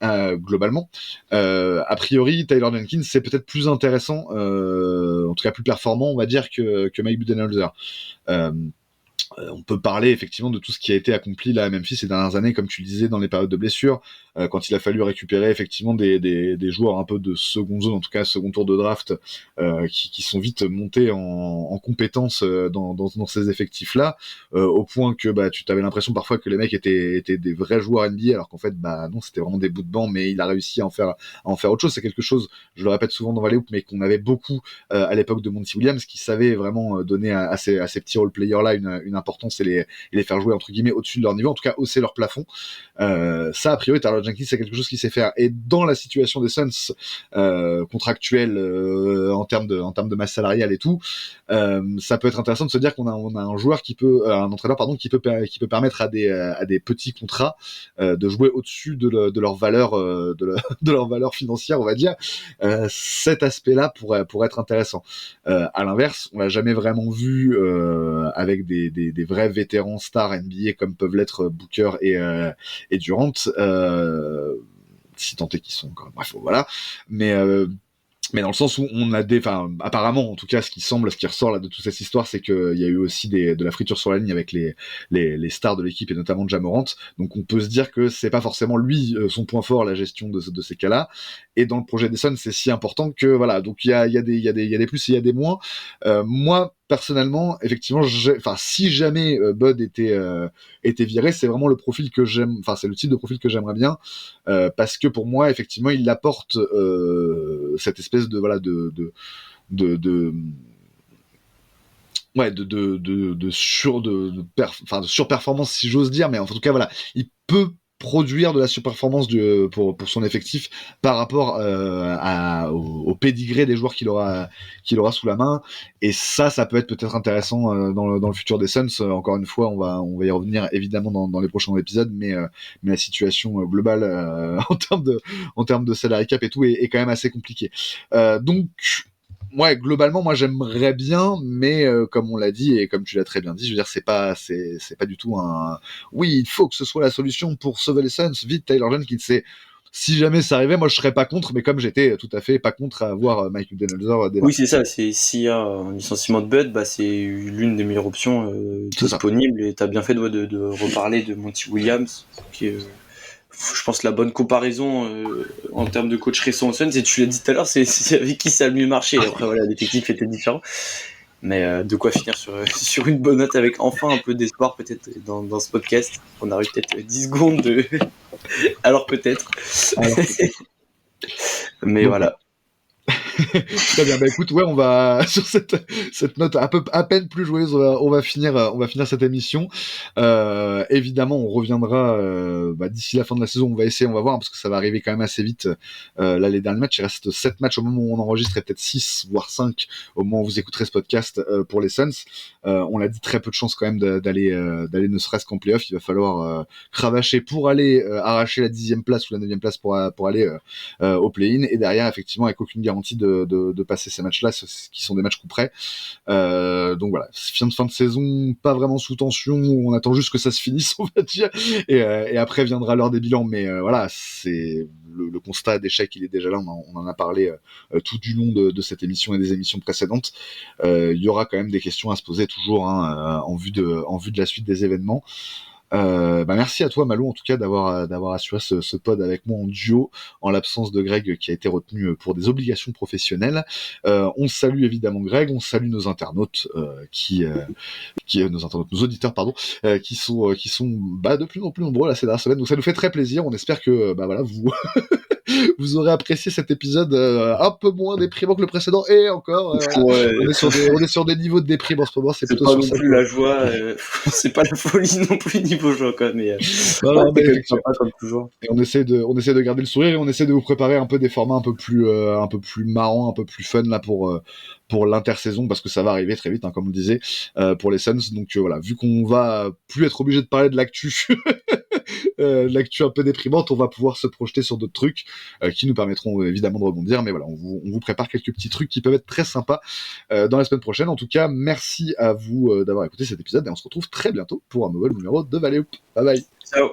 globalement, a priori Tyler Jenkins c'est peut-être plus intéressant, en tout cas plus performant, on va dire, que Mike Budenholzer. On peut parler effectivement de tout ce qui a été accompli là à Memphis ces dernières années, comme tu le disais, dans les périodes de blessures, quand il a fallu récupérer effectivement des joueurs un peu de seconde zone, en tout cas second tour de draft, qui sont vite montés en compétences dans ces effectifs-là, au point que tu avais l'impression parfois que les mecs étaient des vrais joueurs NBA, alors qu'en fait non, c'était vraiment des bouts de banc, mais il a réussi à en faire autre chose. C'est quelque chose, je le répète souvent dans Valley Hoop, mais qu'on avait beaucoup à l'époque de Monty Williams, qui savait vraiment donner à ces petits role-players-là une importance et les faire jouer entre guillemets au-dessus de leur niveau, en tout cas hausser leur plafond. Ça, a priori, Tyler Jenkins, c'est quelque chose qu'il sait faire. Et dans la situation des Suns contractuelle, en termes de masse salariale et tout, ça peut être intéressant de se dire qu'on a un joueur un entraîneur qui peut permettre à des petits contrats de jouer au-dessus de leur valeur de leur valeur financière, on va dire. Cet aspect-là pourrait être intéressant. À l'inverse, on l'a jamais vraiment vu avec des vrais vétérans stars NBA comme peuvent l'être Booker et Durant, si tant est qu'ils sont encore, bref, voilà. Mais dans le sens où on a apparemment, en tout cas, ce qui ressort là de toute cette histoire, c'est qu'il y a eu aussi de la friture sur la ligne avec les stars de l'équipe et notamment Ja Morant. Donc on peut se dire que c'est pas forcément lui son point fort, la gestion de ces cas-là. Et dans le projet des Suns, c'est si important que voilà. Donc il y a des plus et il y a des moins. Moi personnellement, effectivement, si jamais Bud était viré, c'est vraiment le profil que j'aime. Enfin, c'est le type de profil que j'aimerais bien, parce que pour moi, effectivement, il apporte cette espèce de surperformance, si j'ose dire, mais en tout cas voilà, il peut produire de la surperformance pour son effectif par rapport au pédigré des joueurs qu'il aura sous la main. Et ça peut être peut-être intéressant dans le futur des Suns. Encore une fois, on va y revenir évidemment dans les prochains épisodes, mais la situation globale en termes de salary cap et tout est quand même assez compliquée. Donc ouais, globalement, moi j'aimerais bien, mais comme on l'a dit et comme tu l'as très bien dit, je veux dire, c'est pas du tout un. Oui, il faut que ce soit la solution pour sauver les Suns. Vite, Tyler Jenkins, si jamais ça arrivait, moi je serais pas contre, mais comme j'étais tout à fait pas contre à avoir Mike Budenholzer Oui, c'est ça. S'il y a un licenciement de Bud, bah, c'est l'une des meilleures options disponibles. Et t'as bien fait de reparler de Monty Williams, qui est, je pense, la bonne comparaison en termes de coach récent au Suns. Et tu l'as dit tout à l'heure, c'est avec qui ça a le mieux marché. Après, voilà, l'effectif était différent. Mais de quoi finir sur une bonne note avec enfin un peu d'espoir peut-être dans ce podcast. On a eu peut-être 10 secondes de... Alors peut-être. Mais donc, voilà. Très bien, bah écoute, ouais, on va sur cette note à peine plus joyeuse, on va finir cette émission. Évidemment, on reviendra d'ici la fin de la saison. On va voir, hein, parce que ça va arriver quand même assez vite. Là, les derniers matchs, il reste 7 matchs au moment où on enregistre, et peut-être 6 voire 5 au moment où vous écouterez ce podcast pour les Suns. On l'a dit, très peu de chances quand même d'aller ne serait-ce qu'en playoff. Il va falloir cravacher pour aller arracher la 10e place ou la 9e place pour aller au play-in, et derrière, effectivement, avec aucune garantie de passer ces matchs-là, qui sont des matchs coup près. Donc voilà, fin de saison, pas vraiment sous tension, on attend juste que ça se finisse, on va dire, et après viendra l'heure des bilans, mais voilà, c'est le constat d'échec, il est déjà là, on en a parlé tout du long de cette émission et des émissions précédentes. Il y aura quand même des questions à se poser toujours, hein, en vue de la suite des événements. Merci à toi, Malou, en tout cas d'avoir assuré ce pod avec moi en duo, en l'absence de Greg qui a été retenu pour des obligations professionnelles. On salue évidemment Greg, on salue nos internautes nos auditeurs, pardon, qui sont de plus en plus nombreux là ces dernières semaines. Donc ça nous fait très plaisir. On espère que vous vous aurez apprécié cet épisode un peu moins déprimant que le précédent, et encore Ouais. on est sur des niveaux de déprime en ce moment. C'est plutôt pas sur non ça. plus la joie, c'est pas la folie non plus niveau joie quoi, mais Non, mais c'est sympa comme toujours. Et on essaie de garder le sourire, et on essaie de vous préparer un peu des formats un peu plus marrants, un peu plus fun là pour l'intersaison, parce que ça va arriver très vite, hein, comme on le disait, pour les Suns. Donc voilà, vu qu'on va plus être obligé de parler de l'actu l'actu un peu déprimante, on va pouvoir se projeter sur d'autres trucs qui nous permettront évidemment de rebondir, mais voilà, on vous prépare quelques petits trucs qui peuvent être très sympas dans la semaine prochaine. En tout cas, merci à vous d'avoir écouté cet épisode, et on se retrouve très bientôt pour un nouvel numéro de Valley Hoop. Bye bye. Ciao.